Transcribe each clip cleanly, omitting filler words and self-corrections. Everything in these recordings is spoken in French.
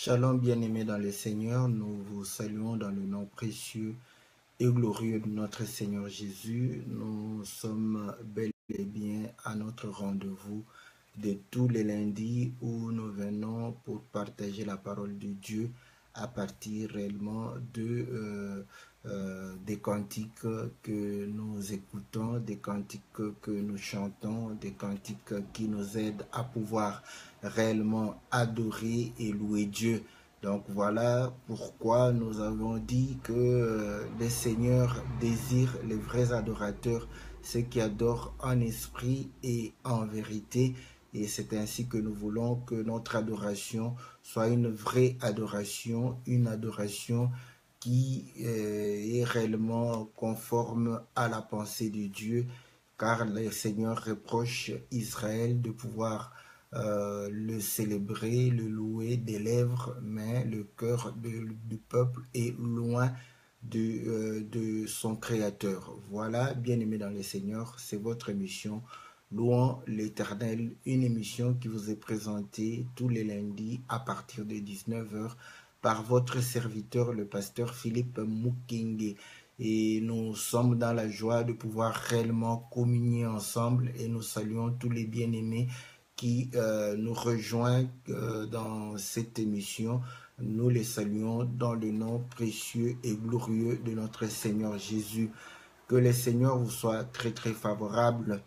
Shalom bien-aimés dans le Seigneur, nous vous saluons dans le nom précieux et glorieux de notre Seigneur Jésus. Nous sommes bel et bien à notre rendez-vous de tous les lundis où nous venons pour partager la parole de Dieu à partir réellement des cantiques que nous écoutons, des cantiques que nous chantons, des cantiques qui nous aident à pouvoir réellement adorer et louer Dieu. Donc voilà pourquoi nous avons dit que le Seigneur désire les vrais adorateurs, ceux qui adorent en esprit et en vérité. Et c'est ainsi que nous voulons que notre adoration soit une vraie adoration, une adoration qui est réellement conforme à la pensée de Dieu, car le Seigneur reproche Israël de pouvoir le célébrer, le louer des lèvres, mais le cœur du peuple est loin de son Créateur. Voilà, bien-aimés dans le Seigneur, c'est votre émission Louons l'Éternel, une émission qui vous est présentée tous les lundis à partir de 19 h par votre serviteur, le pasteur Philippe Mukinge. Et nous sommes dans la joie de pouvoir réellement communier ensemble et nous saluons tous les bien-aimés qui nous rejoignent dans cette émission. Nous les saluons dans le nom précieux et glorieux de notre Seigneur Jésus. Que le Seigneur vous soit très très favorable.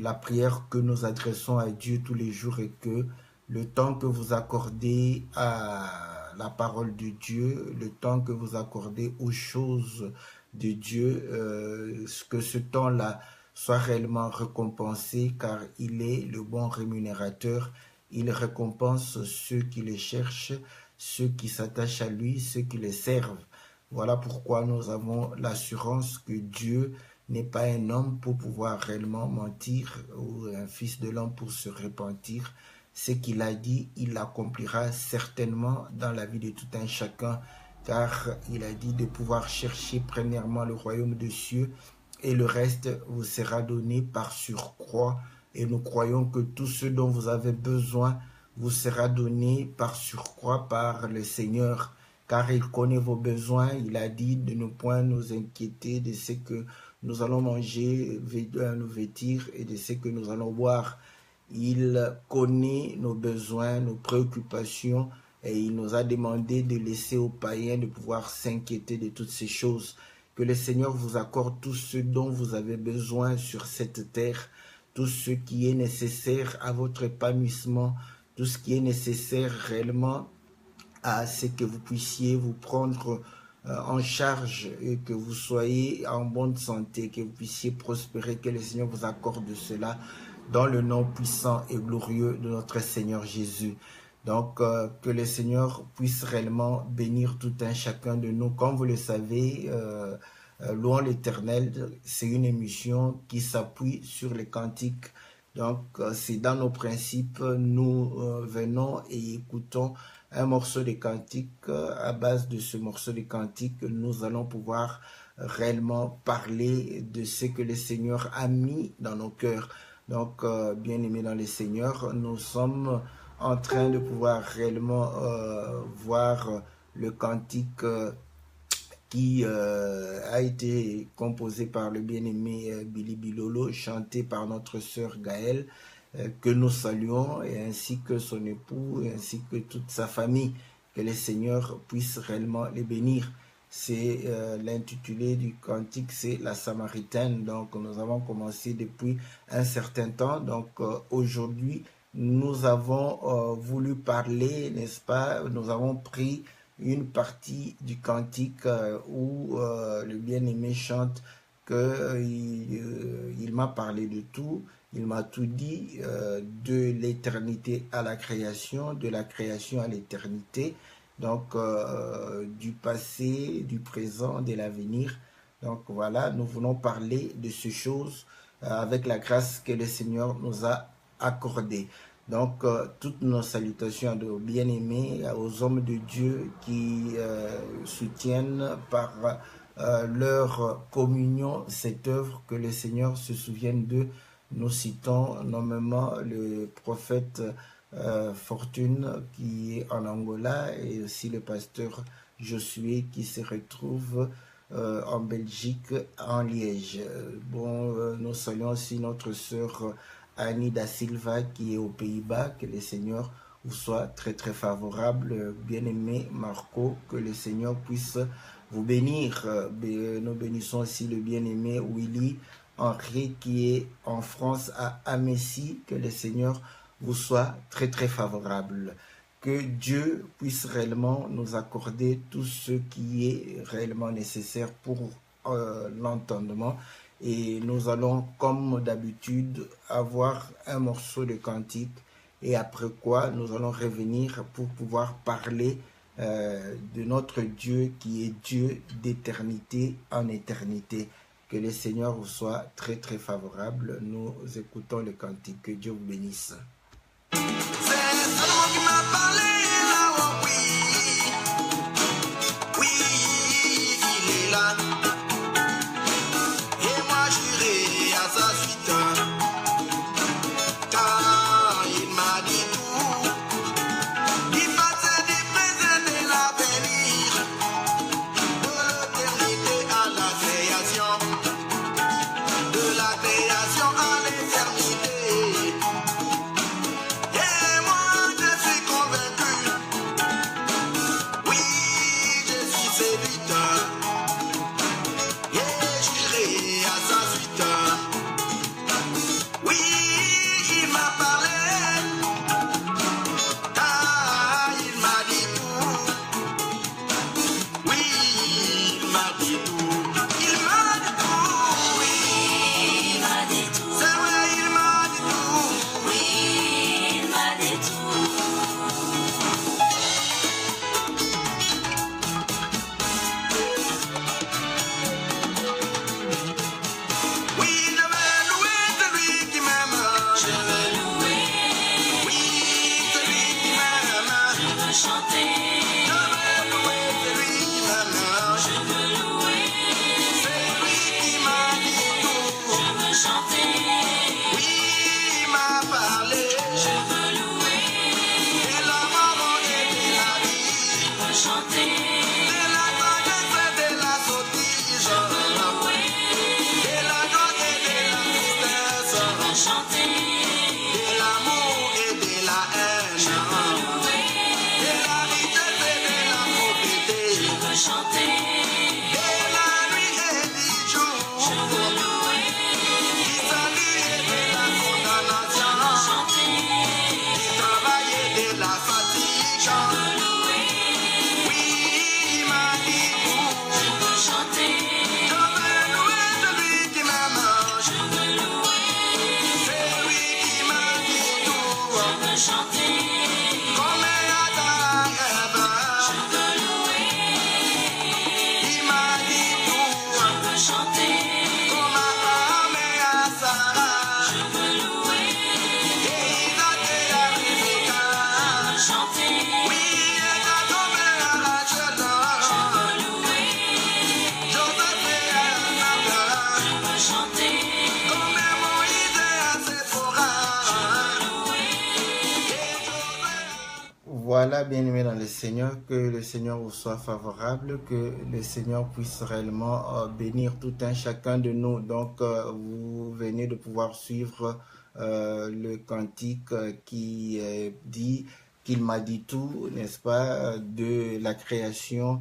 La prière que nous adressons à Dieu tous les jours est que le temps que vous accordez à la parole de Dieu, le temps que vous accordez aux choses de Dieu, que ce temps-là soit réellement récompensé, car il est le bon rémunérateur. Il récompense ceux qui le cherchent, ceux qui s'attachent à lui, ceux qui le servent. Voilà pourquoi nous avons l'assurance que Dieu n'est pas un homme pour pouvoir réellement mentir ou un fils de l'homme pour se repentir. Ce qu'il a dit, il l'accomplira certainement dans la vie de tout un chacun, car il a dit de pouvoir chercher premièrement le royaume des cieux et le reste vous sera donné par surcroît. Et nous croyons que tout ce dont vous avez besoin vous sera donné par surcroît par le Seigneur, car il connaît vos besoins. Il a dit de ne point nous inquiéter de ce que nous allons manger, nous vêtir et de ce que nous allons boire. Il connaît nos besoins, nos préoccupations, et il nous a demandé de laisser aux païens de pouvoir s'inquiéter de toutes ces choses. Que le Seigneur vous accorde tout ce dont vous avez besoin sur cette terre, tout ce qui est nécessaire à votre épanouissement, tout ce qui est nécessaire réellement à ce que vous puissiez vous prendre en charge et que vous soyez en bonne santé, que vous puissiez prospérer, que le Seigneur vous accorde cela dans le nom puissant et glorieux de notre Seigneur Jésus. Donc, que le Seigneur puisse réellement bénir tout un chacun de nous. Comme vous le savez, Louons l'Éternel, c'est une émission qui s'appuie sur les cantiques. Donc, c'est dans nos principes, nous venons et écoutons un morceau de cantique. À base de ce morceau de cantique, nous allons pouvoir réellement parler de ce que le Seigneur a mis dans nos cœurs. Donc, bien aimés dans le Seigneur, nous sommes en train de pouvoir réellement voir le cantique qui a été composé par le bien-aimé Billy Bilolo, chanté par notre sœur Gaëlle, que nous saluons, et ainsi que son époux, ainsi que toute sa famille. Que le Seigneur puisse réellement les bénir. C'est l'intitulé du cantique, c'est la Samaritaine. Donc nous avons commencé depuis un certain temps. Donc aujourd'hui, nous avons voulu parler, n'est-ce pas? Nous avons pris une partie du cantique où le bien-aimé chante que il m'a parlé de tout, il m'a tout dit, de l'éternité à la création, de la création à l'éternité, donc du passé, du présent, de l'avenir. Donc voilà, nous voulons parler de ces choses avec la grâce que le Seigneur nous a accordée. Donc, toutes nos salutations à nos bien-aimés, aux hommes de Dieu qui soutiennent par leur communion cette œuvre, que le Seigneur se souvienne d'eux. Nous citons nommément le prophète Fortune qui est en Angola et aussi le pasteur Josué qui se retrouve en Belgique, en Liège. Nous saluons aussi notre sœur Annie da Silva qui est aux Pays-Bas. Que le Seigneur vous soit très très favorable. Bien-aimé Marco, que le Seigneur puisse vous bénir. Nous bénissons aussi le bien-aimé Willy Henri qui est en France à Amessi. Que le Seigneur vous soit très très favorable. Que Dieu puisse réellement nous accorder tout ce qui est réellement nécessaire pour l'entendement. Et nous allons, comme d'habitude, avoir un morceau de cantique. Et après quoi, nous allons revenir pour pouvoir parler de notre Dieu qui est Dieu d'éternité en éternité. Que le Seigneur vous soit très très favorable. Nous écoutons le cantique. Que Dieu vous bénisse. C'est seulement qui m'a parlé là, oui, il est là. Et moi j'irai à sa suite, car il m'a dit tout, du passé, du présent et l'avenir, de l'éternité à la création, de la création à l'éternité. Et moi je suis convaincu, oui, je suis séduite, et j'irai à sa suite. Oui, il m'a parlé, ah, il m'a dit tout. Oui, il m'a dit tout. Il m'a dit tout, oui. Il m'a dit tout, C'est vrai, il m'a dit tout. oui, il m'a dit tout. Oui, je vais louer celui qui m'aime. Je veux louer, Oui, celui qui m'aime. je veux chanter, Je vais louer celui qui m'aime. je veux louer, C'est lui qui m'a dit tout. je veux chanter, Oui, il m'a parlé je veux louer, de la mort et de la vie, je veux chanter, de la sagesse et de la sottise, je veux louer, de la joie et de la tristesse, je veux chanter, de l'amour et de la haine, je veux louer, de la richesse et de la pauvreté, je veux chanter, de la nuit et du jour, je veux louer, du salut et de la je veux condamnation, chanter, du travail et de la fatigue. je veux louer, Oui, il m'a dit tout. je veux chanter, Je vais louer celui qui m'aime. je veux louer, C'est lui qui m'a dit tout. je veux chanter, Comme Adam et Ève, je veux louer, il m'a dit tout. je veux chanter, Comme Abraham et Sarah, je veux louer, et Isaac et Rebecca. je veux chanter, Oui, et Jacob et Rachel, je veux louer, Joseph et Anna, je veux chanter, comme Moïse et Séphora. Voilà, bien-aimés dans le Seigneur, que le Seigneur vous soit favorable, que le Seigneur puisse réellement bénir tout un chacun de nous. Donc, vous venez de pouvoir suivre le cantique qui dit qu'il m'a dit tout, n'est-ce pas, de la création,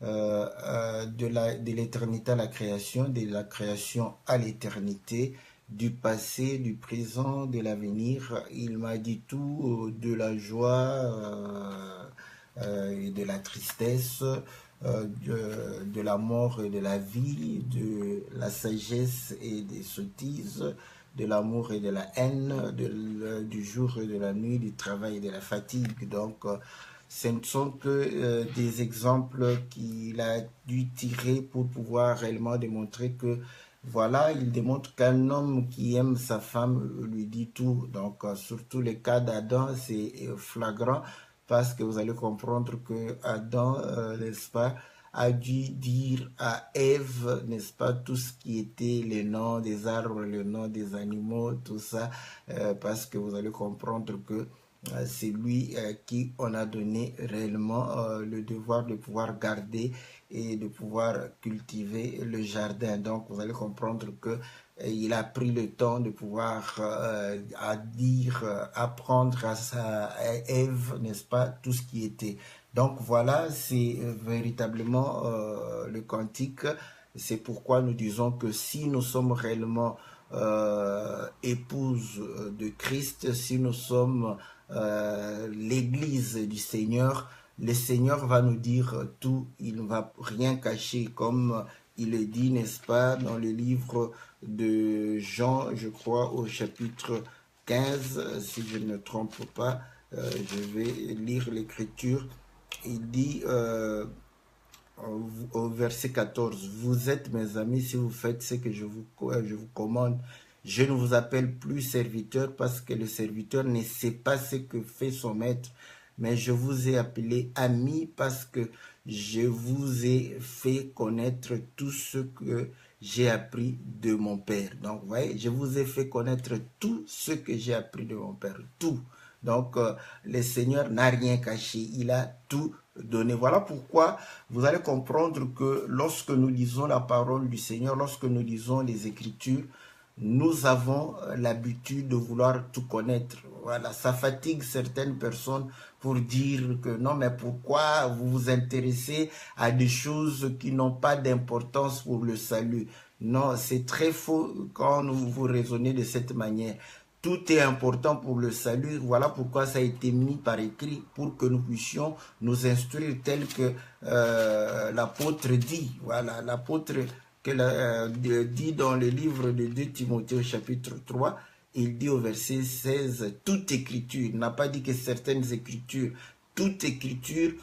de l'éternité à la création, de la création à l'éternité, du passé, du présent, de l'avenir. Il m'a dit tout de la joie et de la tristesse, de la mort et de la vie, de la sagesse et des sottises, de l'amour et de la haine, du jour et de la nuit, du travail et de la fatigue. Donc, ce ne sont que des exemples qu'il a dû tirer pour pouvoir réellement démontrer que voilà, il démontre qu'un homme qui aime sa femme lui dit tout. Donc, surtout le cas d'Adam, c'est flagrant parce que vous allez comprendre que Adam, n'est-ce pas, a dû dire à Ève, n'est-ce pas, tout ce qui était les noms des arbres, les noms des animaux, tout ça, parce que vous allez comprendre que c'est lui qui on a donné réellement le devoir de pouvoir garder et de pouvoir cultiver le jardin. Donc vous allez comprendre que il a pris le temps de pouvoir apprendre à Ève, n'est-ce pas, tout ce qui était. Donc voilà, c'est véritablement le cantique. C'est pourquoi nous disons que si nous sommes réellement épouses de Christ, si nous sommes l'Église du Seigneur, le Seigneur va nous dire tout, il ne va rien cacher, comme il le dit, n'est-ce pas, dans le livre de Jean, je crois, au chapitre 15, si je ne me trompe pas, je vais lire l'écriture. Il dit au verset 14, vous êtes mes amis si vous faites ce que je vous commande. Je ne vous appelle plus serviteur parce que le serviteur ne sait pas ce que fait son maître, mais je vous ai appelé ami parce que je vous ai fait connaître tout ce que j'ai appris de mon Père. Donc, vous voyez, je vous ai fait connaître tout ce que j'ai appris de mon Père. Tout. Donc, le Seigneur n'a rien caché. Il a tout donné. Voilà pourquoi vous allez comprendre que lorsque nous lisons la parole du Seigneur, lorsque nous lisons les Écritures, nous avons l'habitude de vouloir tout connaître. Voilà, ça fatigue certaines personnes pour dire que non, mais pourquoi vous vous intéressez à des choses qui n'ont pas d'importance pour le salut? Non, c'est très faux quand vous raisonnez de cette manière. Tout est important pour le salut. Voilà pourquoi ça a été mis par écrit, pour que nous puissions nous instruire tel que l'apôtre dit. Voilà, l'apôtre dit dans le livre de 2 Timothée au chapitre 3, il dit au verset 16, toute écriture, il n'a pas dit que certaines écritures, toute écriture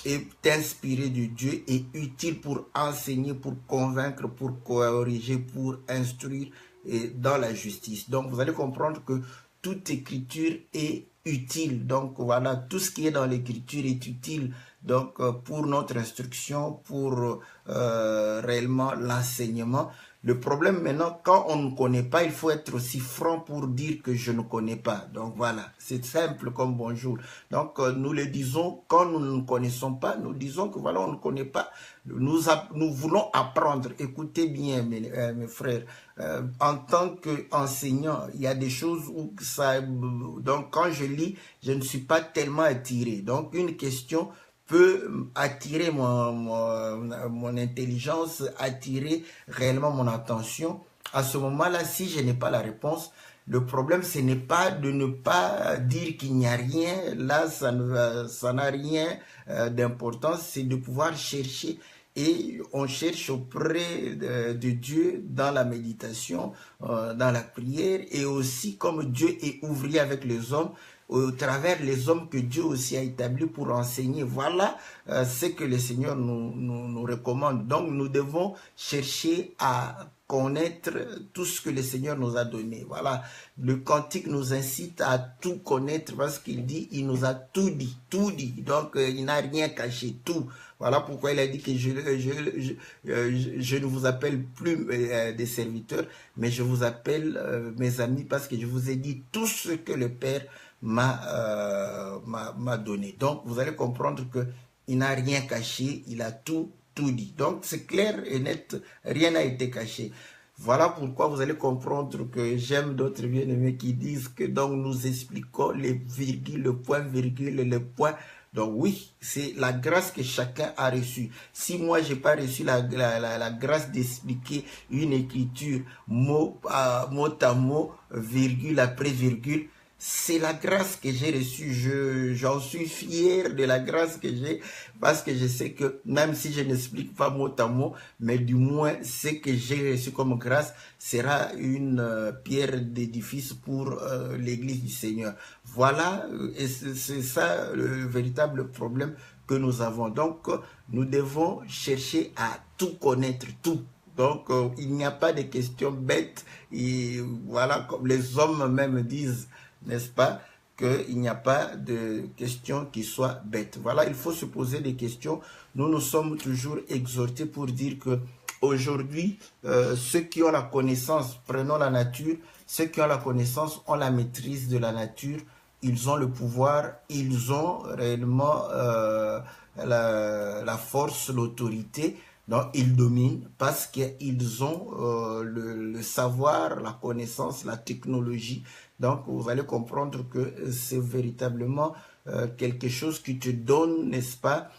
est inspirée de Dieu et utile pour enseigner, pour convaincre, pour corriger, pour instruire et dans la justice. Donc vous allez comprendre que toute écriture est utile. Donc voilà, tout ce qui est dans l'écriture est utile. Donc pour notre instruction, pour réellement l'enseignement. Le problème maintenant, quand on ne connaît pas, il faut être aussi franc pour dire que je ne connais pas. Donc voilà, c'est simple comme bonjour. Donc nous le disons, quand nous ne connaissons pas, nous disons que voilà, on ne connaît pas. Nous voulons apprendre. Écoutez bien mes frères, en tant qu'enseignant, il y a des choses où ça... Donc quand je lis, je ne suis pas tellement attiré. Donc une question peut attirer mon intelligence, attirer réellement mon attention. À ce moment-là, si je n'ai pas la réponse, le problème, ce n'est pas de ne pas dire qu'il n'y a rien. Là, ça n'a rien d'importance. C'est de pouvoir chercher. Et on cherche auprès de Dieu dans la méditation, dans la prière. Et aussi, comme Dieu est ouvrier avec les hommes, au travers les hommes que Dieu aussi a établis pour enseigner. Voilà ce que le Seigneur nous recommande. Donc nous devons chercher à connaître tout ce que le Seigneur nous a donné. Voilà, le cantique nous incite à tout connaître parce qu'il dit, il nous a tout dit, tout dit. Donc il n'a rien caché, tout. Voilà pourquoi il a dit que je ne vous appelle plus des serviteurs, mais je vous appelle mes amis parce que je vous ai dit tout ce que le Père m'a donné. Donc vous allez comprendre que il n'a rien caché, il a tout dit. Donc c'est clair et net, rien n'a été caché. Voilà pourquoi vous allez comprendre que j'aime d'autres bien-aimés qui disent que donc nous expliquons les virgules, le point virgule, le point. Donc oui, c'est la grâce que chacun a reçue. Si moi, j'ai pas reçu la grâce d'expliquer une écriture mot à mot, virgule après virgule, c'est la grâce que j'ai reçue. J'en suis fier de la grâce que j'ai parce que je sais que même si je n'explique pas mot à mot, mais du moins ce que j'ai reçu comme grâce sera une pierre d'édifice pour l'église du Seigneur. Voilà, et c'est ça le véritable problème que nous avons. Donc, nous devons chercher à tout connaître, tout. Donc, il n'y a pas de questions bêtes. Et voilà, comme les hommes même disent, n'est-ce pas, qu'il n'y a pas de questions qui soient bêtes. Voilà, il faut se poser des questions. Nous sommes toujours exhortés pour dire que aujourd'hui, ceux qui ont la connaissance, prenons la nature, ceux qui ont la connaissance ont la maîtrise de la nature. ils ont le pouvoir, ils ont réellement la force, l'autorité. Donc, ils dominent parce qu'ils ont le savoir, la connaissance, la technologie. Donc, vous allez comprendre que c'est véritablement quelque chose qui te donne, n'est-ce pas,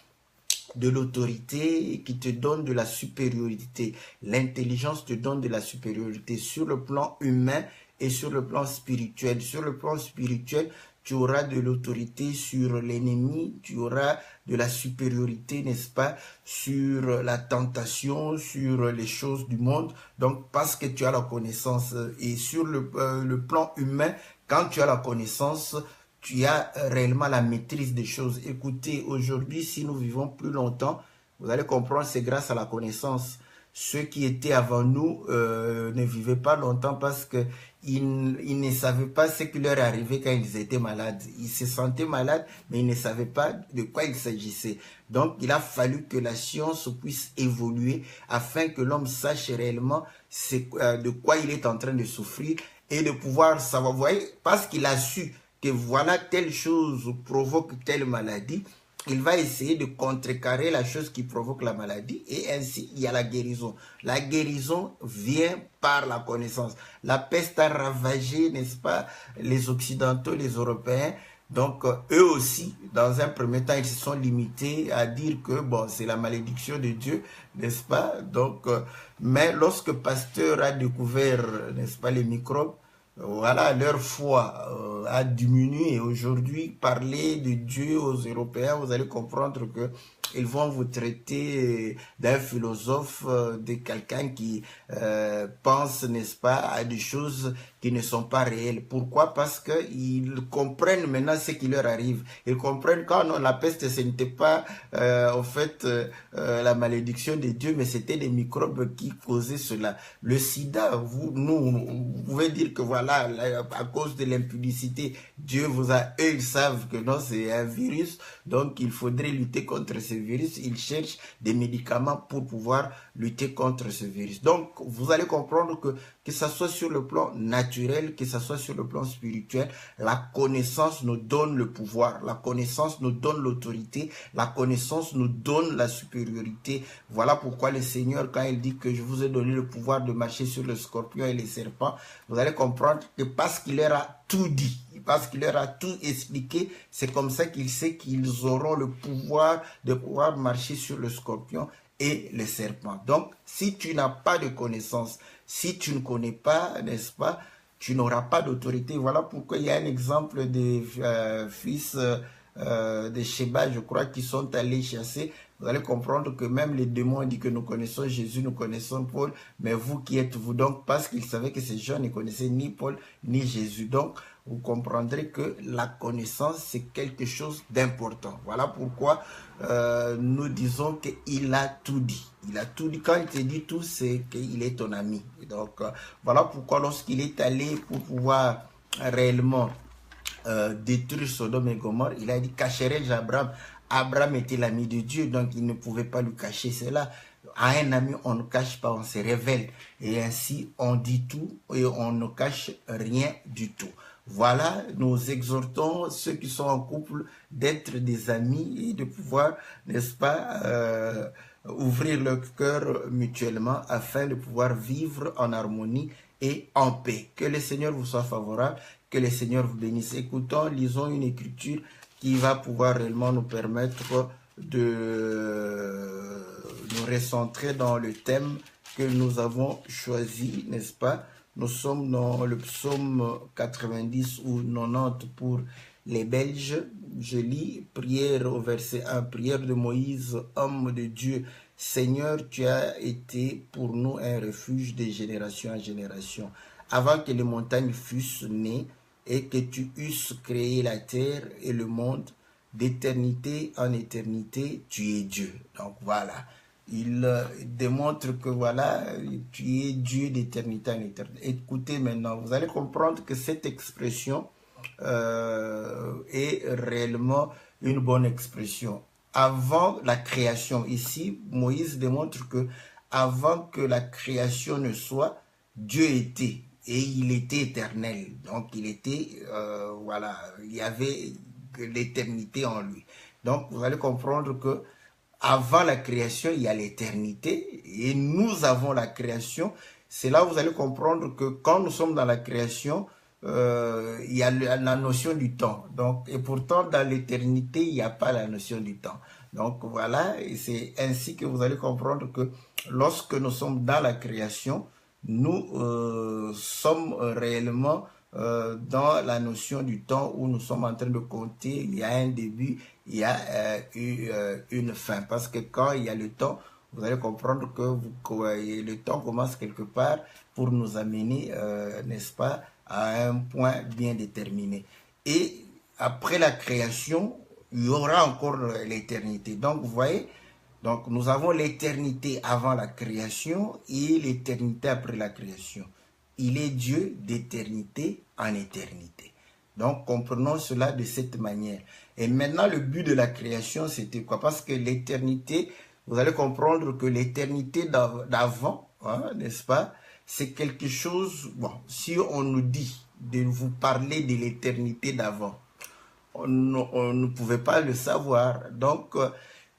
de l'autorité, qui te donne de la supériorité. L'intelligence te donne de la supériorité sur le plan humain et sur le plan spirituel. Sur le plan spirituel, tu auras de l'autorité sur l'ennemi, tu auras de la supériorité, n'est-ce pas, sur la tentation, sur les choses du monde. Donc, parce que tu as la connaissance. Et sur le plan humain, quand tu as la connaissance, tu as réellement la maîtrise des choses. Écoutez, aujourd'hui, si nous vivons plus longtemps, vous allez comprendre, c'est grâce à la connaissance. Ceux qui étaient avant nous ne vivaient pas longtemps parce qu'ils ne savaient pas ce qui leur arrivait quand ils étaient malades. Ils se sentaient malades, mais ils ne savaient pas de quoi il s'agissait. Donc, il a fallu que la science puisse évoluer afin que l'homme sache réellement de quoi il est en train de souffrir et de pouvoir savoir. Vous voyez, parce qu'il a su que voilà, telle chose provoque telle maladie, il va essayer de contrecarrer la chose qui provoque la maladie et ainsi il y a la guérison. La guérison vient par la connaissance. La peste a ravagé, n'est-ce pas, les Occidentaux, les Européens. Donc, eux aussi, dans un premier temps, ils se sont limités à dire que, bon, c'est la malédiction de Dieu, n'est-ce pas? Donc, mais lorsque Pasteur a découvert, n'est-ce pas, les microbes, voilà, leur foi a diminué. Et aujourd'hui, parler de Dieu aux Européens, vous allez comprendre que ils vont vous traiter d'un philosophe, de quelqu'un qui pense, n'est-ce pas, à des choses qui ne sont pas réelles. Pourquoi? Parce qu'ils comprennent maintenant ce qui leur arrive. Ils comprennent quand non, la peste, ce n'était pas en fait la malédiction de Dieu, mais c'était des microbes qui causaient cela. Le sida, vous pouvez dire que voilà, à cause de l'impudicité, Dieu vous a, eux, ils savent que non, c'est un virus, donc il faudrait lutter contre ce virus. Ils cherchent des médicaments pour pouvoir lutter contre ce virus. Donc, vous allez comprendre que ce soit sur le plan naturel, que ce soit sur le plan spirituel, la connaissance nous donne le pouvoir, la connaissance nous donne l'autorité, la connaissance nous donne la supériorité. Voilà pourquoi le Seigneur, quand il dit que je vous ai donné le pouvoir de marcher sur le scorpion et les serpents, vous allez comprendre que parce qu'il leur a tout dit, parce qu'il leur a tout expliqué, c'est comme ça qu'il sait qu'ils auront le pouvoir de pouvoir marcher sur le scorpion et les serpents. Donc, si tu n'as pas de connaissance, si tu ne connais pas, n'est-ce pas, tu n'auras pas d'autorité. Voilà pourquoi il y a un exemple des fils de Sheba, je crois, qui sont allés chasser. Vous allez comprendre que même les démons disent que nous connaissons Jésus, nous connaissons Paul, mais vous qui êtes-vous? Donc, parce qu'ils savaient que ces gens ne connaissaient ni Paul ni Jésus. Donc, vous comprendrez que la connaissance, c'est quelque chose d'important. Voilà pourquoi nous disons qu'il a tout dit. Il a tout dit. Quand il te dit tout, c'est qu'il est ton ami. Donc, voilà pourquoi lorsqu'il est allé pour pouvoir réellement détruire Sodome et Gomorrhe, il a dit, cacherai-je Abraham? Abraham était l'ami de Dieu, donc il ne pouvait pas lui cacher cela. À un ami, on ne cache pas, on se révèle. Et ainsi, on dit tout et on ne cache rien du tout. Voilà, nous exhortons ceux qui sont en couple d'être des amis et de pouvoir, n'est-ce pas, ouvrir leur cœur mutuellement afin de pouvoir vivre en harmonie et en paix. Que le Seigneur vous soit favorable, que le Seigneur vous bénisse. Écoutons, lisons une écriture qui va pouvoir réellement nous permettre de nous recentrer dans le thème que nous avons choisi, n'est-ce pas? Nous sommes dans le psaume 90 ou 90 pour les Belges. Je lis, prière au verset 1, prière de Moïse, homme de Dieu. Seigneur, tu as été pour nous un refuge de génération en génération. Avant que les montagnes fussent nées et que tu eusses créé la terre et le monde, d'éternité en éternité, tu es Dieu. Donc voilà. Il démontre que voilà, tu es Dieu d'éternité en éternité. Écoutez maintenant, vous allez comprendre que cette expression est réellement une bonne expression. Avant la création, ici, Moïse démontre que avant que la création ne soit, Dieu était. et il était éternel. Donc il était, voilà, il y avait l'éternité en lui. Donc vous allez comprendre que avant la création, il y a l'éternité et nous avons la création. C'est là où vous allez comprendre que quand nous sommes dans la création, il y a la notion du temps. Donc, et pourtant, dans l'éternité, il n'y a pas la notion du temps. Donc voilà, et c'est ainsi que vous allez comprendre que lorsque nous sommes dans la création, nous sommes réellement dans la notion du temps où nous sommes en train de compter. Il y a un début, il y a une fin. Parce que quand il y a le temps, vous allez comprendre que le temps commence quelque part pour nous amener, n'est-ce pas, à un point bien déterminé. Et après la création, il y aura encore l'éternité. Donc, vous voyez, donc nous avons l'éternité avant la création et l'éternité après la création. Il est Dieu d'éternité en éternité. Donc, comprenons cela de cette manière. Et maintenant, le but de la création, c'était quoi? Parce que l'éternité, vous allez comprendre que l'éternité d'avant, hein, n'est-ce pas, c'est quelque chose, bon, si on nous dit de vous parler de l'éternité d'avant, on ne pouvait pas le savoir. Donc,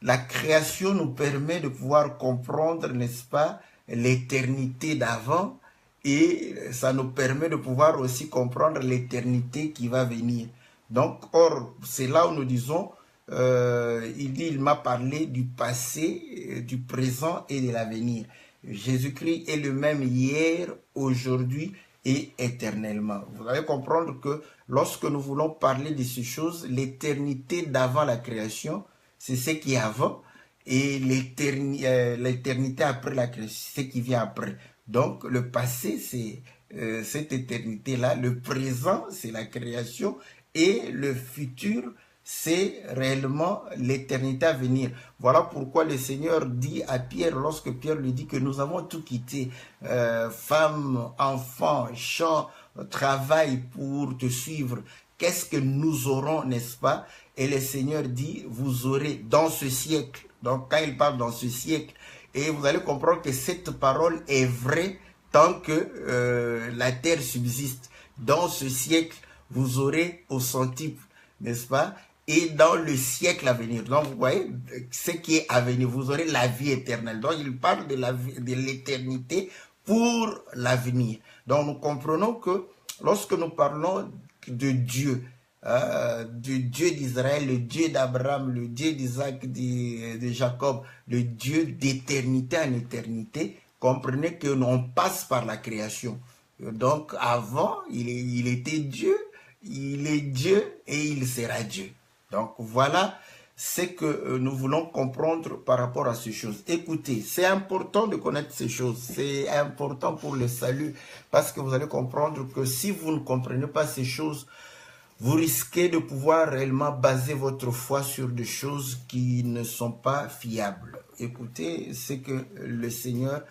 la création nous permet de pouvoir comprendre, n'est-ce pas, l'éternité d'avant, et ça nous permet de pouvoir aussi comprendre l'éternité qui va venir. Donc, or, c'est là où nous disons, il dit, il m'a parlé du passé, du présent et de l'avenir. Jésus-Christ est le même hier, aujourd'hui et éternellement. Vous allez comprendre que lorsque nous voulons parler de ces choses, l'éternité d'avant la création, c'est ce qui est avant, et l'éternité après la création, c'est ce qui vient après. Donc, le passé, c'est cette éternité-là. Le présent, c'est la création. Et le futur, c'est réellement l'éternité à venir. Voilà pourquoi le Seigneur dit à Pierre, lorsque Pierre lui dit que nous avons tout quitté, femmes, enfants, champs, travail pour te suivre. Qu'est-ce que nous aurons, n'est-ce pas? Et le Seigneur dit, vous aurez dans ce siècle. Donc, quand il parle dans ce siècle, et vous allez comprendre que cette parole est vraie tant que la terre subsiste. Dans ce siècle, vous aurez au centuple, n'est-ce pas? Et dans le siècle à venir. Donc, vous voyez, ce qui est à venir, vous aurez la vie éternelle. Donc, il parle de l'éternité pour l'avenir. Donc, nous comprenons que lorsque nous parlons de Dieu, du Dieu d'Israël, le Dieu d'Abraham, le Dieu d'Isaac, de Jacob, le Dieu d'éternité en éternité, comprenez que l'on passe par la création. Donc avant, il était Dieu, il est Dieu et il sera Dieu. Donc voilà ce que nous voulons comprendre par rapport à ces choses. Écoutez, c'est important de connaître ces choses, c'est important pour le salut, parce que vous allez comprendre que si vous ne comprenez pas ces choses, vous risquez de pouvoir réellement baser votre foi sur des choses qui ne sont pas fiables. Écoutez ce que le Seigneur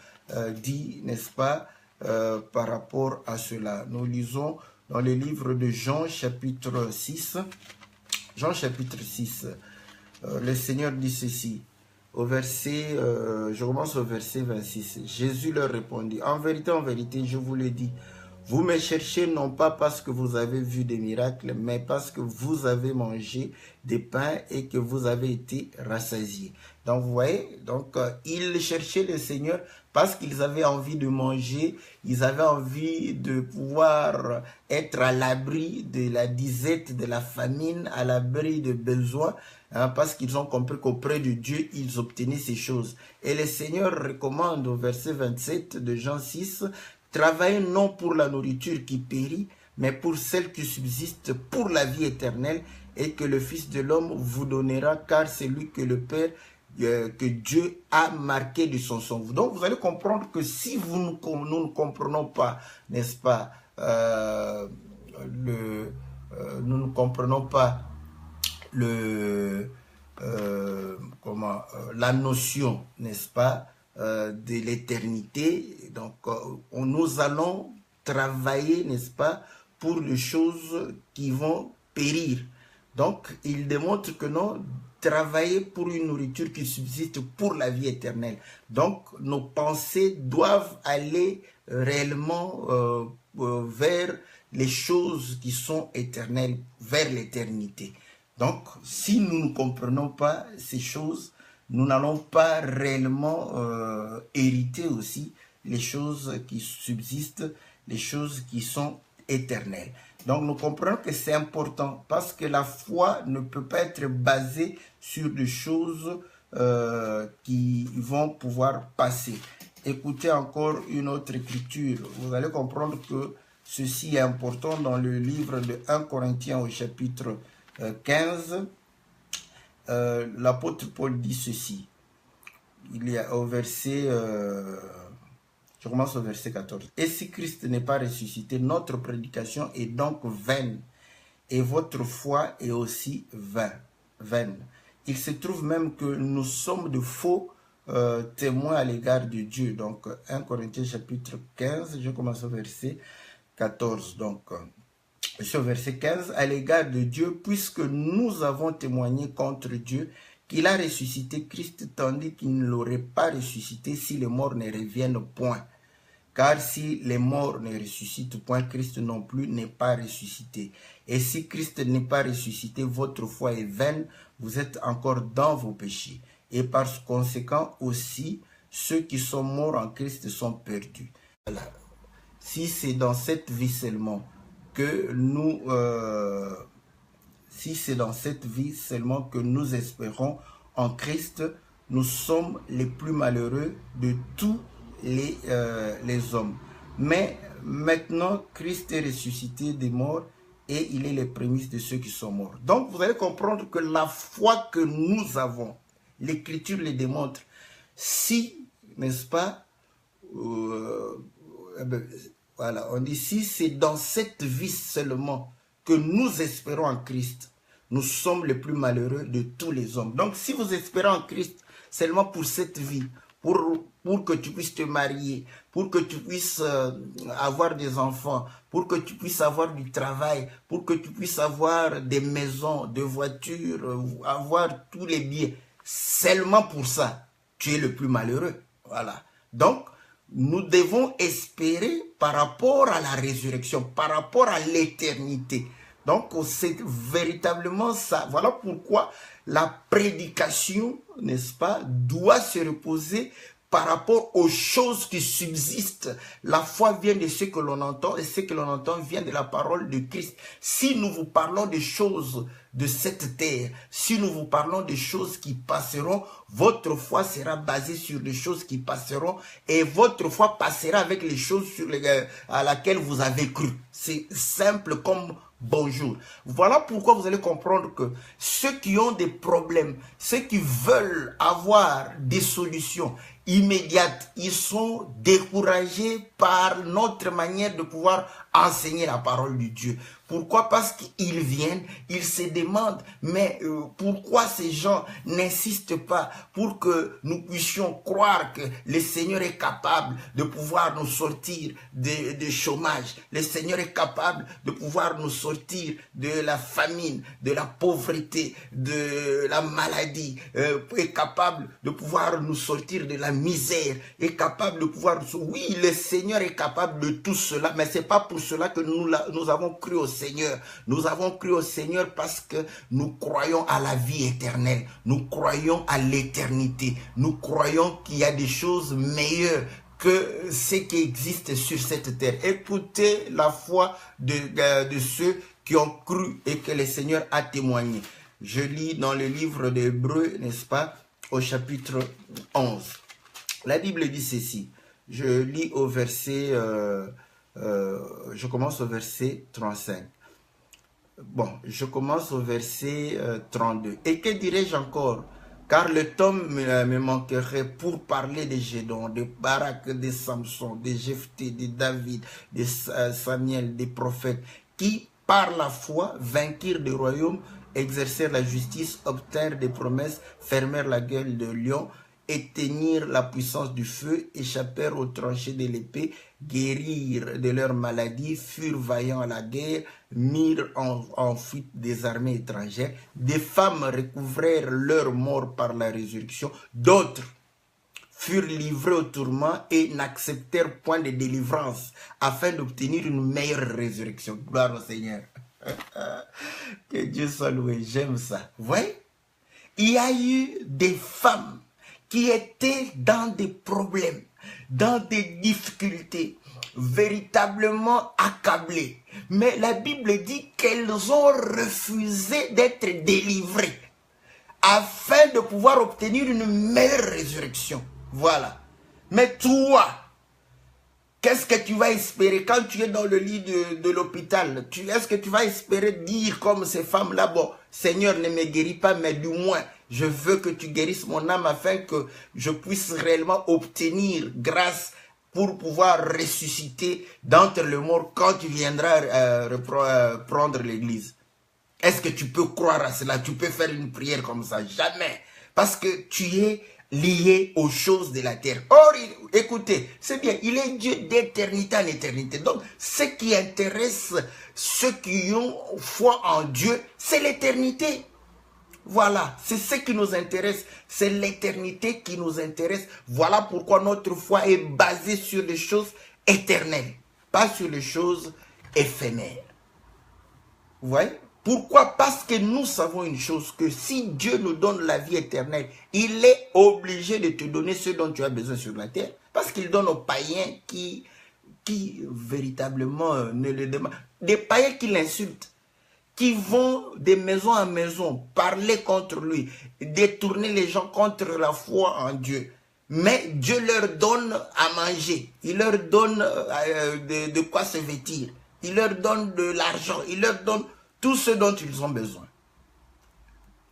dit, n'est-ce pas, par rapport à cela. Nous lisons dans le livre de Jean, chapitre 6. Jean, chapitre 6. Le Seigneur dit ceci. Au verset, je commence au verset 26. Jésus leur répondit, en vérité, je vous le dis, vous me cherchez non pas parce que vous avez vu des miracles, mais parce que vous avez mangé des pains et que vous avez été rassasiés. Donc vous voyez, donc ils cherchaient le Seigneur parce qu'ils avaient envie de manger, ils avaient envie de pouvoir être à l'abri de la disette, de la famine, à l'abri de besoins, hein, parce qu'ils ont compris qu'auprès de Dieu, ils obtenaient ces choses. Et le Seigneur recommande au verset 27 de Jean 6, travaillez non pour la nourriture qui périt, mais pour celle qui subsiste pour la vie éternelle, et que le Fils de l'homme vous donnera, car c'est lui que le Père, que Dieu a marqué de son sang. Donc vous allez comprendre que si nous ne comprenons pas, n'est-ce pas, nous ne comprenons pas la notion, n'est-ce pas, de l'éternité. Donc, nous allons travailler, n'est-ce pas, pour les choses qui vont périr. Donc, il démontre que non, travailler pour une nourriture qui subsiste pour la vie éternelle. Donc, nos pensées doivent aller réellement vers les choses qui sont éternelles, vers l'éternité. Donc, si nous ne comprenons pas ces choses, nous n'allons pas réellement hériter aussi les choses qui subsistent, les choses qui sont éternelles. Donc, nous comprenons que c'est important parce que la foi ne peut pas être basée sur des choses qui vont pouvoir passer. Écoutez encore une autre écriture. Vous allez comprendre que ceci est important dans le livre de 1 Corinthiens au chapitre 15. L'apôtre Paul dit ceci. Il y a au verset... je commence au verset 14. « Et si Christ n'est pas ressuscité, notre prédication est donc vaine, et votre foi est aussi vaine. Il se trouve même que nous sommes de faux témoins à l'égard de Dieu. » Donc, 1 Corinthiens chapitre 15, je commence au verset 14. Donc, au verset 15, « À l'égard de Dieu, puisque nous avons témoigné contre Dieu, qu'il a ressuscité Christ, tandis qu'il ne l'aurait pas ressuscité si les morts ne reviennent point. Car si les morts ne ressuscitent point, Christ non plus n'est pas ressuscité. Et si Christ n'est pas ressuscité, votre foi est vaine, vous êtes encore dans vos péchés. Et par conséquent aussi, ceux qui sont morts en Christ sont perdus. » Voilà. Si c'est dans cette vie seulement que nous... Si c'est dans cette vie seulement que nous espérons en Christ, nous sommes les plus malheureux de tous les hommes. Mais maintenant, Christ est ressuscité des morts et il est les prémices de ceux qui sont morts. Donc, vous allez comprendre que la foi que nous avons, l'Écriture le démontre, si, n'est-ce pas, voilà, on dit si c'est dans cette vie seulement que nous espérons en Christ, nous sommes les plus malheureux de tous les hommes. Donc, si vous espérez en Christ seulement pour cette vie, pour que tu puisses te marier, pour que tu puisses avoir des enfants, pour que tu puisses avoir du travail, pour que tu puisses avoir des maisons, des voitures, avoir tous les biens, seulement pour ça, tu es le plus malheureux. Voilà. Donc, nous devons espérer par rapport à la résurrection, par rapport à l'éternité. Donc, c'est véritablement ça. Voilà pourquoi la prédication, n'est-ce pas, doit se reposer par rapport aux choses qui subsistent. La foi vient de ce que l'on entend et ce que l'on entend vient de la parole de Christ. Si nous vous parlons des choses de cette terre, si nous vous parlons des choses qui passeront, votre foi sera basée sur des choses qui passeront et votre foi passera avec les choses à laquelle vous avez cru. C'est simple comme bonjour. Voilà pourquoi vous allez comprendre que ceux qui ont des problèmes, ceux qui veulent avoir des solutions immédiates, ils sont découragés par notre manière de pouvoir enseigner la parole de Dieu. Pourquoi? Parce qu'ils viennent, ils se demandent, mais pourquoi ces gens n'insistent pas pour que nous puissions croire que le Seigneur est capable de pouvoir nous sortir de chômage, le Seigneur est capable de pouvoir nous sortir de la famine, de la pauvreté, de la maladie, est capable de pouvoir nous sortir de la misère, est capable de pouvoir... Oui, le Seigneur est capable de tout cela, mais c'est pas pour cela que nous avons cru au Seigneur. Nous avons cru au Seigneur parce que nous croyons à la vie éternelle. Nous croyons à l'éternité. Nous croyons qu'il y a des choses meilleures que ce qui existe sur cette terre. Écoutez la foi de ceux qui ont cru et que le Seigneur a témoigné. Je lis dans le livre d'Hébreux, n'est-ce pas, au chapitre 11. La Bible dit ceci. Je lis au verset... je commence au verset 35. Bon, je commence au verset 32. Et que dirais-je encore? Car le temps me manquerait pour parler de Gédéon, de Barak, de Samson, de Jephthé, de David, de Samuel, des prophètes, qui, par la foi, vainquirent des royaumes, exercèrent la justice, obtinrent des promesses, fermèrent la gueule de lion, éteignirent la puissance du feu, échappèrent aux tranchées de l'épée, guérirent de leur maladie, furent vaillants à la guerre, mirent en fuite des armées étrangères. Des femmes recouvrèrent leur mort par la résurrection, d'autres furent livrés au tourment et n'acceptèrent point de délivrance afin d'obtenir une meilleure résurrection. Gloire au Seigneur. Que Dieu soit loué, j'aime ça. Vous voyez? Il y a eu des femmes qui étaient dans des problèmes, dans des difficultés, véritablement accablées. Mais la Bible dit qu'elles ont refusé d'être délivrées afin de pouvoir obtenir une meilleure résurrection. Voilà. Mais toi, qu'est-ce que tu vas espérer quand tu es dans le lit de l'hôpital? Est-ce que tu vas espérer dire comme ces femmes-là, bon, Seigneur, ne me guéris pas, mais du moins, je veux que tu guérisses mon âme afin que je puisse réellement obtenir grâce pour pouvoir ressusciter d'entre les morts quand tu viendras prendre l'église. Est-ce que tu peux croire à cela? Tu peux faire une prière comme ça? Jamais. Parce que tu es lié aux choses de la terre. Or, écoutez, c'est bien, il est Dieu d'éternité en éternité. Donc, ce qui intéresse ceux qui ont foi en Dieu, c'est l'éternité. Voilà, c'est ce qui nous intéresse, c'est l'éternité qui nous intéresse. Voilà pourquoi notre foi est basée sur les choses éternelles, pas sur les choses éphémères. Vous voyez? Pourquoi? Parce que nous savons une chose, que si Dieu nous donne la vie éternelle, il est obligé de te donner ce dont tu as besoin sur la terre. Parce qu'il donne aux païens qui véritablement ne le demandent. Des païens qui l'insultent, qui vont de maison en maison parler contre lui, détourner les gens contre la foi en Dieu. Mais Dieu leur donne à manger, il leur donne de quoi se vêtir, il leur donne de l'argent, il leur donne tout ce dont ils ont besoin.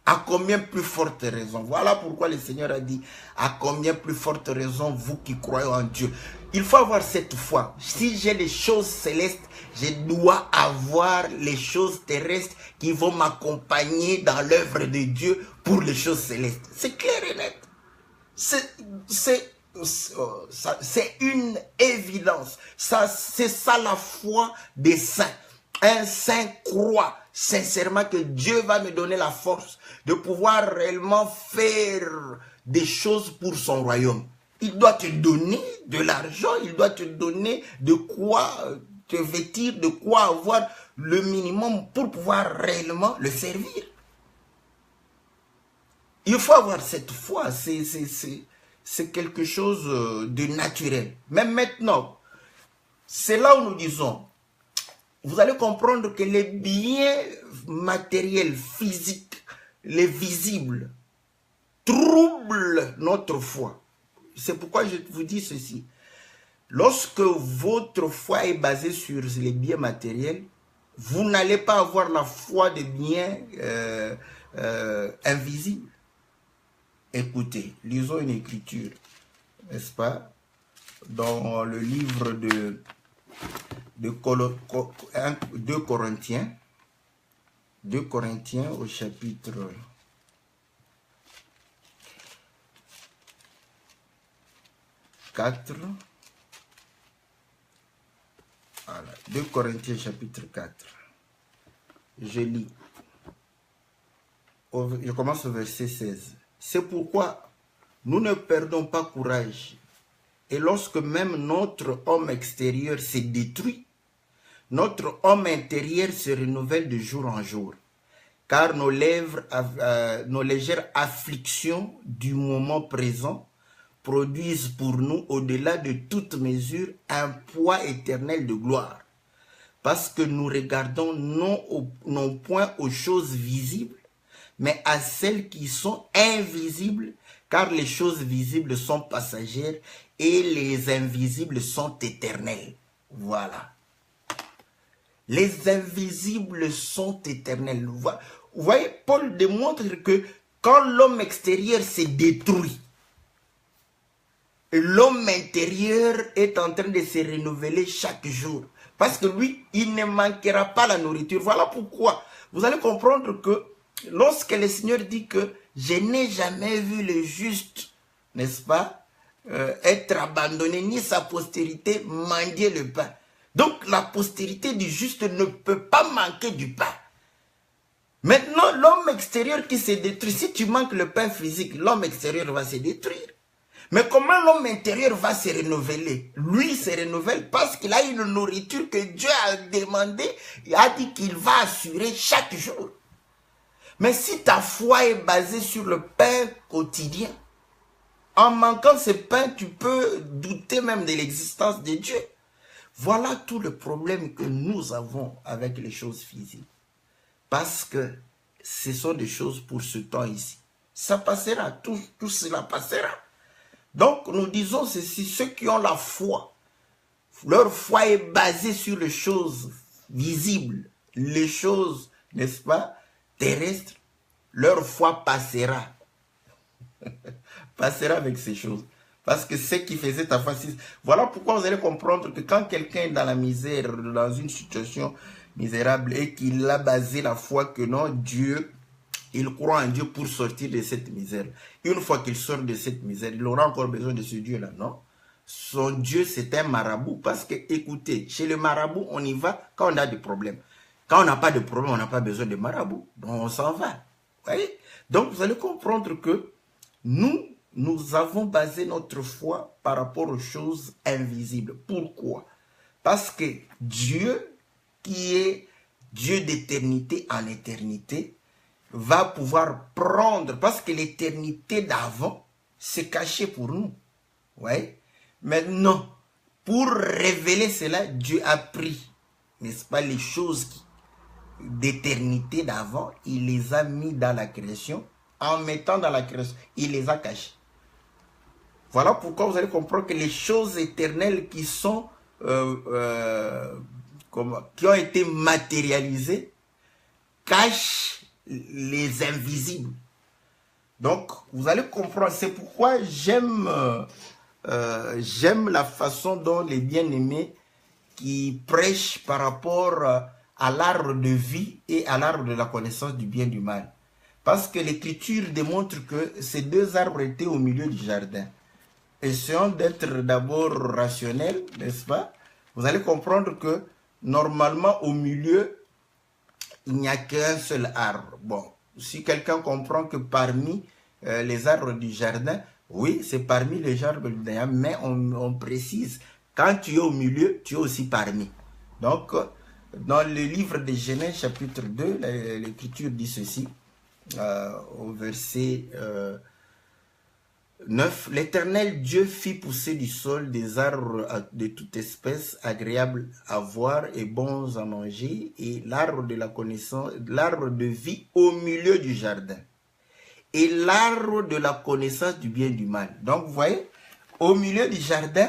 À combien plus forte raison? Voilà pourquoi le Seigneur a dit, à combien plus forte raison vous qui croyez en Dieu. Il faut avoir cette foi. Si j'ai les choses célestes, je dois avoir les choses terrestres qui vont m'accompagner dans l'œuvre de Dieu pour les choses célestes. C'est clair et net. C'est une évidence. C'est ça la foi des saints. Un saint croit sincèrement que Dieu va me donner la force de pouvoir réellement faire des choses pour son royaume. Il doit te donner de l'argent, il doit te donner de quoi te vêtir, de quoi avoir le minimum pour pouvoir réellement le servir. Il faut avoir cette foi, c'est quelque chose de naturel. Même maintenant, c'est là où nous disons, vous allez comprendre que les biens matériels, physiques, les visibles, troublent notre foi. C'est pourquoi je vous dis ceci. Lorsque votre foi est basée sur les biens matériels, vous n'allez pas avoir la foi des biens invisibles. Écoutez, lisons une écriture, n'est-ce pas, dans le livre de 2 Corinthiens, 2 Corinthiens au chapitre 4. Voilà, 2 Corinthiens chapitre 4. Je lis. Je commence au verset 16. C'est pourquoi nous ne perdons pas courage. Et lorsque même notre homme extérieur s'est détruit, notre homme intérieur se renouvelle de jour en jour. Car nos légères afflictions du moment présent produisent pour nous, au-delà de toute mesure, un poids éternel de gloire. Parce que nous regardons non point aux choses visibles, mais à celles qui sont invisibles, car les choses visibles sont passagères et les invisibles sont éternelles. Voilà. Les invisibles sont éternels. Vous voyez, Paul démontre que quand l'homme extérieur s'est détruit, l'homme intérieur est en train de se renouveler chaque jour. Parce que lui, il ne manquera pas la nourriture. Voilà pourquoi vous allez comprendre que lorsque le Seigneur dit que je n'ai jamais vu le juste, n'est-ce pas, être abandonné, ni sa postérité mendier le pain. Donc la postérité du juste ne peut pas manquer du pain. Maintenant, l'homme extérieur qui se détruit, si tu manques le pain physique, l'homme extérieur va se détruire. Mais comment l'homme intérieur va se renouveler? Lui se renouvelle parce qu'il a une nourriture que Dieu a demandé et a dit qu'il va assurer chaque jour. Mais si ta foi est basée sur le pain quotidien, en manquant ce pain, tu peux douter même de l'existence de Dieu. Voilà tout le problème que nous avons avec les choses physiques. Parce que ce sont des choses pour ce temps ici. Ça passera, tout cela passera. Donc nous disons ceci, ceux qui ont la foi, leur foi est basée sur les choses visibles, les choses, n'est-ce pas, terrestres, leur foi passera. Passera avec ces choses. Parce que ce qui faisait ta foi, voilà pourquoi vous allez comprendre que quand quelqu'un est dans la misère, dans une situation misérable et qu'il a basé la foi que non, Dieu, il croit en Dieu pour sortir de cette misère. Une fois qu'il sort de cette misère, il aura encore besoin de ce Dieu-là, non? Son Dieu, c'est un marabout. Parce que, écoutez, chez le marabout, on y va quand on a des problèmes. Quand on n'a pas de problème, on n'a pas besoin de marabout. Donc, on s'en va. Vous voyez? Donc, vous allez comprendre que nous avons basé notre foi par rapport aux choses invisibles. Pourquoi? Parce que Dieu, qui est Dieu d'éternité en éternité, va pouvoir prendre, parce que l'éternité d'avant, c'est caché pour nous. Ouais. Maintenant, pour révéler cela, Dieu a pris, n'est-ce pas, les choses d'éternité d'avant, il les a mis dans la création. En mettant dans la création, il les a cachés. Voilà pourquoi vous allez comprendre que les choses éternelles qui sont qui ont été matérialisées cachent les invisibles. Donc, vous allez comprendre. C'est pourquoi j'aime la façon dont les bien-aimés qui prêchent par rapport à l'arbre de vie et à l'arbre de la connaissance du bien et du mal. Parce que l'Écriture démontre que ces deux arbres étaient au milieu du jardin. Essayons d'être d'abord rationnels, n'est-ce pas? Vous allez comprendre que normalement au milieu, il n'y a qu'un seul arbre. Bon, si quelqu'un comprend que parmi les arbres du jardin, oui, c'est parmi les arbres du jardin, mais on précise, quand tu es au milieu, tu es aussi parmi. Donc, dans le livre de Genèse chapitre 2, l'Écriture dit ceci, au verset 9, l'Éternel Dieu fit pousser du sol des arbres de toute espèce, agréables à voir et bons à manger, et l'arbre de la connaissance, l'arbre de vie au milieu du jardin, et l'arbre de la connaissance du bien et du mal. Donc, vous voyez, au milieu du jardin,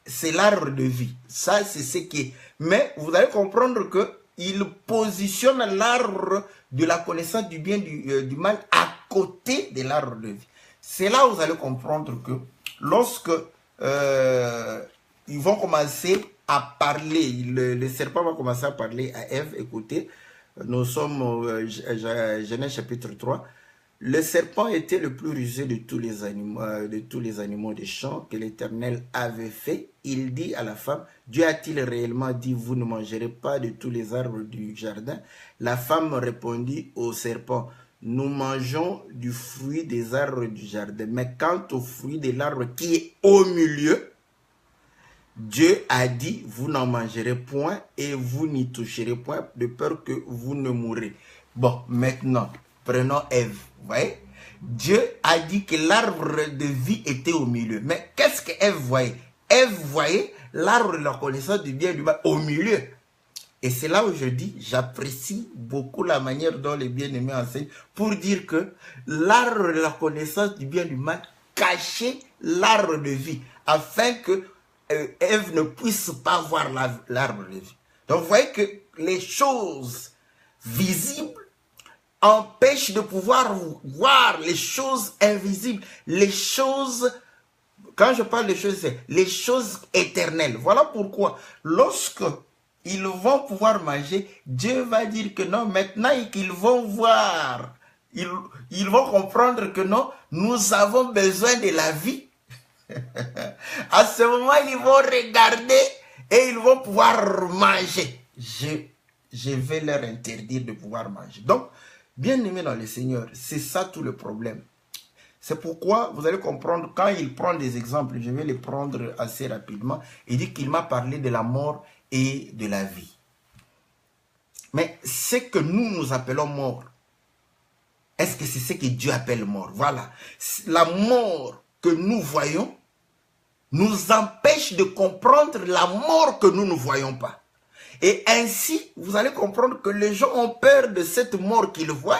c'est l'arbre de vie. Ça, c'est ce qui est. Mais vous allez comprendre que il positionne l'arbre de la connaissance du bien et du mal à côté de l'arbre de vie. C'est là où vous allez comprendre que lorsque ils vont commencer à parler, le serpent va commencer à parler à Ève, écoutez, nous sommes au Genèse chapitre 3, le serpent était le plus rusé de tous les animaux des champs que l'Éternel avait fait. Il dit à la femme, Dieu a-t-il réellement dit, vous ne mangerez pas de tous les arbres du jardin? La femme répondit au serpent, nous mangeons du fruit des arbres du jardin, mais quant au fruit de l'arbre qui est au milieu, Dieu a dit, vous n'en mangerez point et vous n'y toucherez point, de peur que vous ne mourrez. Bon, maintenant, prenons Ève, vous voyez? Dieu a dit que l'arbre de vie était au milieu. Mais qu'est-ce que Ève voyait? Ève voyait l'arbre de la connaissance du bien et du mal au milieu. Et c'est là où je dis, j'apprécie beaucoup la manière dont les bien-aimés enseignent pour dire que l'arbre de la connaissance du bien et du mal cachait l'arbre de vie, afin que Ève ne puisse pas voir l'arbre de vie. Donc vous voyez que les choses visibles empêchent de pouvoir voir les choses invisibles, les choses, quand je parle de choses, c'est les choses éternelles. Voilà pourquoi, lorsque ils vont pouvoir manger, Dieu va dire que non, maintenant qu'ils vont voir, ils vont comprendre que non, nous avons besoin de la vie. À ce moment, ils vont regarder et ils vont pouvoir manger. Je vais leur interdire de pouvoir manger. Donc, bien aimé dans le Seigneur, c'est ça tout le problème. C'est pourquoi vous allez comprendre, quand il prend des exemples, je vais les prendre assez rapidement, il dit qu'il m'a parlé de la mort et de la vie. Mais ce que nous appelons mort, est-ce que c'est ce que Dieu appelle mort? Voilà. La mort que nous voyons nous empêche de comprendre la mort que nous ne voyons pas. Et ainsi, vous allez comprendre que les gens ont peur de cette mort qu'ils voient,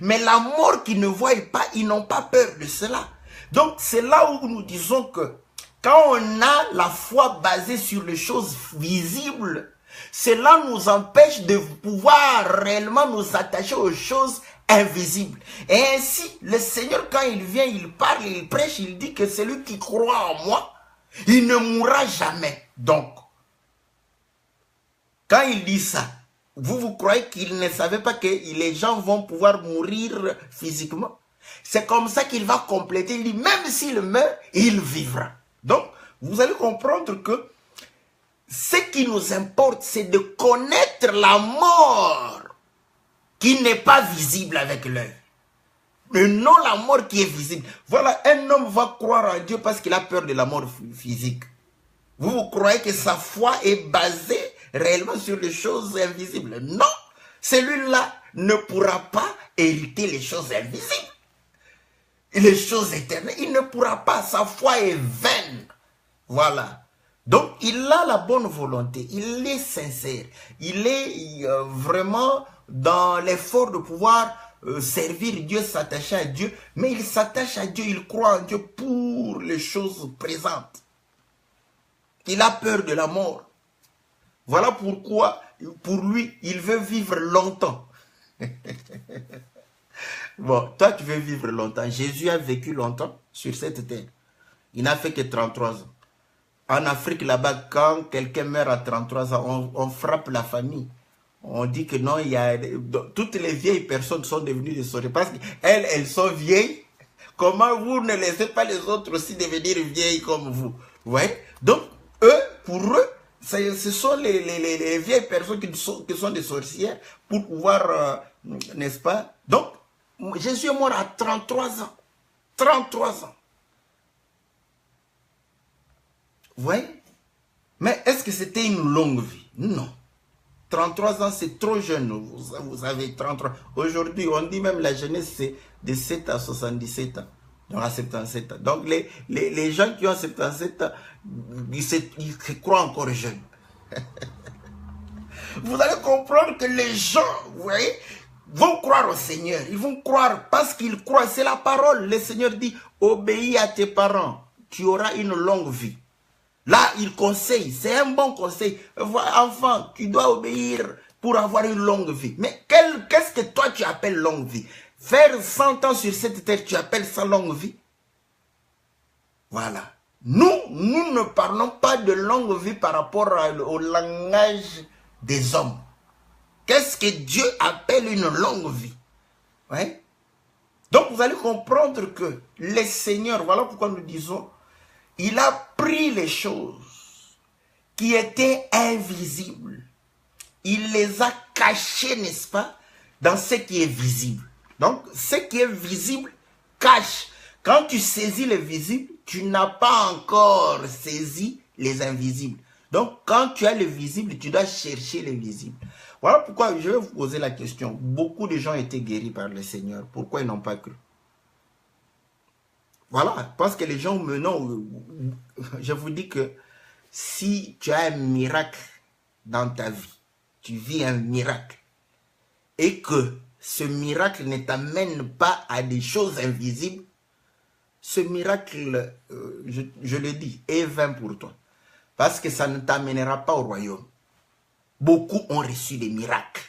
mais la mort qu'ils ne voient pas, ils n'ont pas peur de cela. Donc, c'est là où nous disons que quand on a la foi basée sur les choses visibles, cela nous empêche de pouvoir réellement nous attacher aux choses invisibles. Et ainsi, le Seigneur, quand il vient, il parle, il prêche, il dit que celui qui croit en moi, il ne mourra jamais. Donc, quand il dit ça, vous croyez qu'il ne savait pas que les gens vont pouvoir mourir physiquement? C'est comme ça qu'il va compléter. Il dit, même s'il meurt, il vivra. Donc, vous allez comprendre que ce qui nous importe, c'est de connaître la mort qui n'est pas visible avec l'œil. Mais non la mort qui est visible. Voilà, un homme va croire en Dieu parce qu'il a peur de la mort physique. Vous croyez que sa foi est basée réellement sur les choses invisibles? Non, celui-là ne pourra pas hériter les choses invisibles. Les choses éternelles, il ne pourra pas. Sa foi est vaine. Voilà. Donc, il a la bonne volonté. Il est sincère. Il est vraiment dans l'effort de pouvoir servir Dieu, s'attacher à Dieu. Mais il s'attache à Dieu, il croit en Dieu pour les choses présentes. Il a peur de la mort. Voilà pourquoi, pour lui, il veut vivre longtemps. Bon, toi, tu veux vivre longtemps. Jésus a vécu longtemps sur cette terre. Il n'a fait que 33 ans. En Afrique, là-bas, quand quelqu'un meurt à 33 ans, on frappe la famille. On dit que non, il y a... Toutes les vieilles personnes sont devenues des sorcières. Parce qu'elles, elles sont vieilles. Comment vous ne laissez pas les autres aussi devenir vieilles comme vous? Vous voyez? Donc, eux, pour eux, ce sont les vieilles personnes qui sont des sorcières pour pouvoir, n'est-ce pas? Donc, Jésus est mort à 33 ans. 33 ans. Vous voyez? Mais est-ce que c'était une longue vie? Non. 33 ans, c'est trop jeune. Vous avez 33. Aujourd'hui, on dit même la jeunesse, c'est de 7 à 77 ans. Donc à 77 ans. Donc les gens qui ont 77 ans, ils se croient encore jeunes. Vous allez comprendre que les gens, vous voyez, vont croire au Seigneur. Ils vont croire parce qu'ils croient. C'est la parole. Le Seigneur dit, obéis à tes parents. Tu auras une longue vie. Là, il conseille. C'est un bon conseil. Enfant, tu dois obéir pour avoir une longue vie. Mais qu'est-ce que toi tu appelles longue vie? Faire 100 ans sur cette terre, tu appelles ça longue vie? Voilà. Nous ne parlons pas de longue vie par rapport au langage des hommes. Qu'est-ce que Dieu appelle une longue vie? Ouais. Donc vous allez comprendre que le Seigneur, voilà pourquoi nous disons, il a pris les choses qui étaient invisibles. Il les a cachées, n'est-ce pas, dans ce qui est visible. Donc, ce qui est visible cache. Quand tu saisis le visible, tu n'as pas encore saisi les invisibles. Donc, quand tu as le visible, tu dois chercher le visible. Voilà pourquoi je vais vous poser la question. Beaucoup de gens ont été guéris par le Seigneur. Pourquoi ils n'ont pas cru? Voilà, parce que les gens maintenant, je vous dis que si tu as un miracle dans ta vie, tu vis un miracle, et que ce miracle ne t'amène pas à des choses invisibles, ce miracle, je le dis, est vain pour toi. Parce que ça ne t'amènera pas au royaume. Beaucoup ont reçu des miracles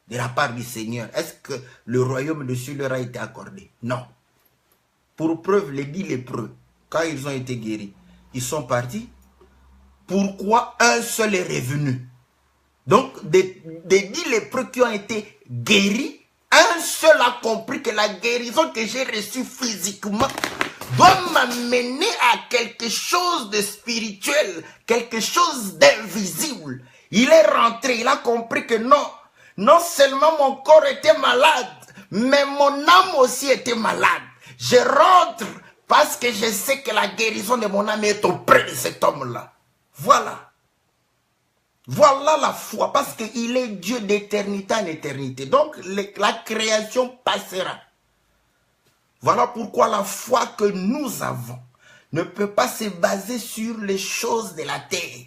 de la part du Seigneur. Est-ce que le royaume de Dieu leur a été accordé? Non. Pour preuve, les 10 lépreux, quand ils ont été guéris, ils sont partis. Pourquoi un seul est revenu? Donc, des 10 lépreux qui ont été guéris, un seul a compris que la guérison que j'ai reçue physiquement doit m'amener à quelque chose de spirituel, quelque chose d'invisible. Il est rentré, il a compris que non seulement mon corps était malade, mais mon âme aussi était malade. Je rentre parce que je sais que la guérison de mon âme est auprès de cet homme-là. Voilà. Voilà la foi, parce qu'il est Dieu d'éternité en éternité. Donc, la création passera. Voilà pourquoi la foi que nous avons ne peut pas se baser sur les choses de la terre.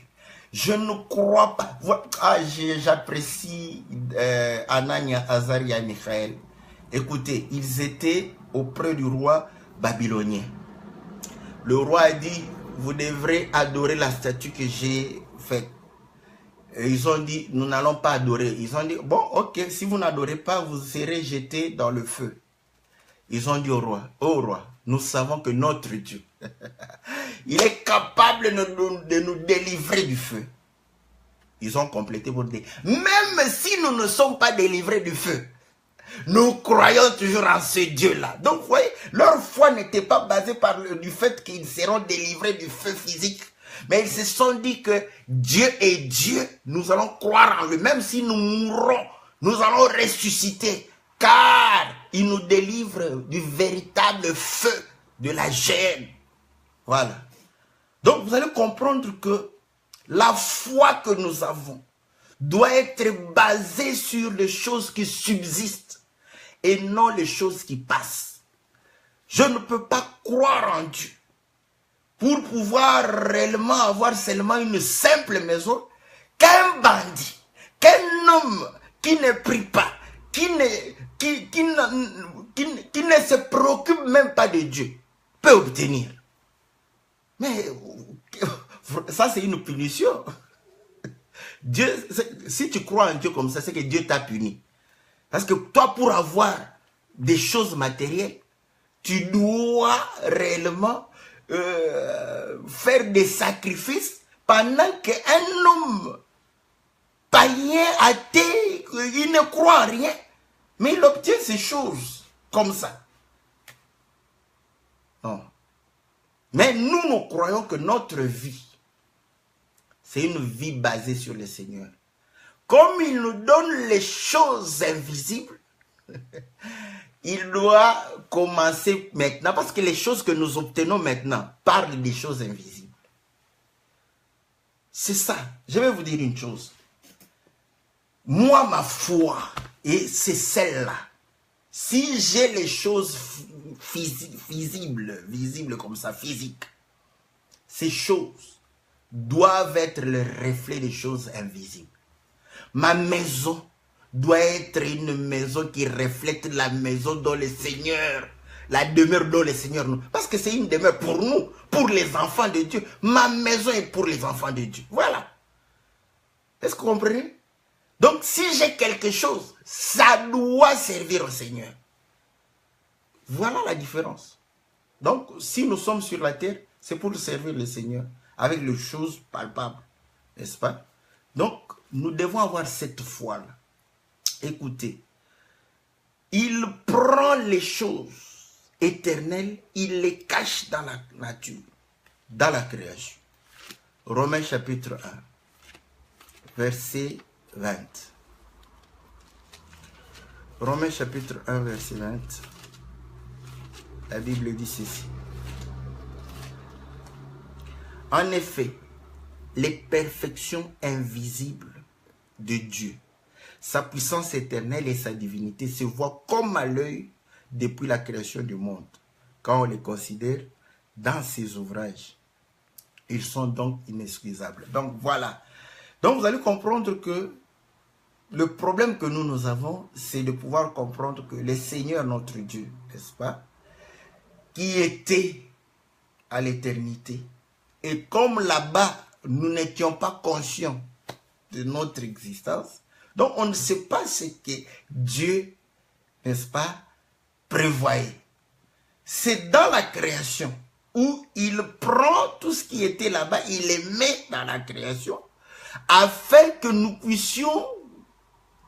Je ne crois pas. Ah, j'apprécie Anania, Azaria, Michael. Écoutez, ils étaient auprès du roi babylonien. Le roi a dit, vous devrez adorer la statue que j'ai faite. Et ils ont dit, nous n'allons pas adorer. Ils ont dit, bon, ok, si vous n'adorez pas, vous serez jetés dans le feu. Ils ont dit au roi, oh roi, nous savons que notre Dieu, il est capable de nous délivrer du feu. Ils ont complété pour dire, même si nous ne sommes pas délivrés du feu, nous croyons toujours en ce Dieu-là. Donc, vous voyez, leur foi n'était pas basée par du fait qu'ils seront délivrés du feu physique. Mais ils se sont dit que Dieu est Dieu. Nous allons croire en lui. Même si nous mourrons, nous allons ressusciter. Car il nous délivre du véritable feu de la gêne. Voilà. Donc, vous allez comprendre que la foi que nous avons doit être basée sur les choses qui subsistent et non les choses qui passent. Je ne peux pas croire en Dieu pour pouvoir réellement avoir seulement une simple maison qu'un bandit, qu'un homme qui ne prie pas, qui ne se préoccupe même pas de Dieu peut obtenir. Mais ça, c'est une punition. Dieu, si tu crois en Dieu comme ça, c'est que Dieu t'a puni. Parce que toi, pour avoir des choses matérielles, tu dois réellement faire des sacrifices pendant qu'un homme païen, athée, il ne croit en rien, mais il obtient ces choses comme ça. Non. Mais nous croyons que notre vie, c'est une vie basée sur le Seigneur. Comme il nous donne les choses invisibles, il doit commencer maintenant, parce que les choses que nous obtenons maintenant parlent des choses invisibles. C'est ça. Je vais vous dire une chose. Moi, ma foi, et c'est celle-là. Si j'ai les choses visibles comme ça, physiques, ces choses doivent être le reflet des choses invisibles. Ma maison doit être une maison qui reflète la maison dont le Seigneur, la demeure dont le Seigneur nous. Parce que c'est une demeure pour nous, pour les enfants de Dieu. Ma maison est pour les enfants de Dieu. Voilà. Est-ce que vous comprenez? Donc, si j'ai quelque chose, ça doit servir au Seigneur. Voilà la différence. Donc, si nous sommes sur la terre, c'est pour servir le Seigneur avec les choses palpables. N'est-ce pas? Donc, nous devons avoir cette foi-là. Écoutez, il prend les choses éternelles, il les cache dans la nature, dans la création. Romains chapitre 1, verset 20. Romains chapitre 1, verset 20. La Bible dit ceci. En effet, les perfections invisibles de Dieu, sa puissance éternelle et sa divinité se voient comme à l'œil depuis la création du monde, quand on les considère dans ses ouvrages. Ils sont donc inexcusables. Donc voilà. Donc vous allez comprendre que le problème que nous avons, c'est de pouvoir comprendre que le Seigneur, notre Dieu, n'est-ce pas, qui était à l'éternité, et comme là-bas, nous n'étions pas conscients de notre existence, donc on ne sait pas ce que Dieu, n'est-ce pas, prévoyait. C'est dans la création où il prend tout ce qui était là-bas, il les met dans la création, afin que nous puissions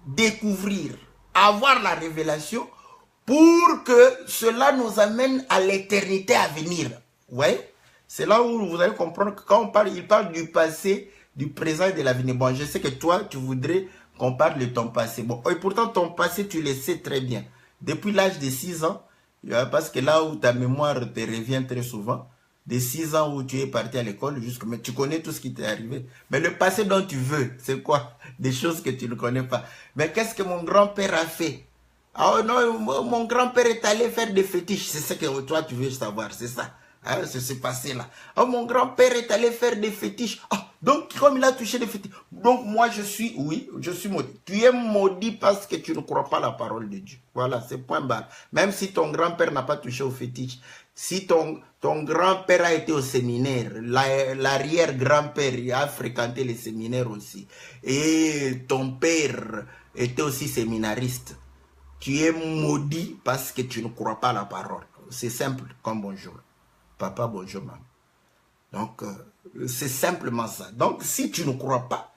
découvrir, avoir la révélation, pour que cela nous amène à l'éternité à venir. Vous voyez? C'est là où vous allez comprendre que quand on parle, il parle du passé, du présent et de l'avenir. Bon, je sais que toi, tu voudrais qu'on parle de ton passé. Bon, et pourtant, ton passé, tu le sais très bien. Depuis l'âge de 6 ans, Parce que là où ta mémoire te revient très souvent, de 6 ans où tu es parti à l'école, mais tu connais tout ce qui t'est arrivé. Mais le passé dont tu veux, c'est quoi? Des choses que tu ne connais pas. Mais qu'est-ce que mon grand-père a fait? Ah non, mon grand-père est allé faire des fétiches. C'est ce que toi tu veux savoir, c'est ça. Ah, c'est ce passé là. Oh, mon grand-père est allé faire des fétiches. Ah, donc, comme il a touché des fétiches. Donc, moi, je suis maudit. Tu es maudit parce que tu ne crois pas la parole de Dieu. Voilà, c'est point barre. Même si ton grand-père n'a pas touché aux fétiches. Si ton grand-père a été au séminaire, l'arrière-grand-père a fréquenté les séminaires aussi. Et ton père était aussi séminariste. Tu es maudit parce que tu ne crois pas à la parole. C'est simple comme bonjour. Papa, bonjour, maman. Donc, c'est simplement ça. Donc, si tu ne crois pas,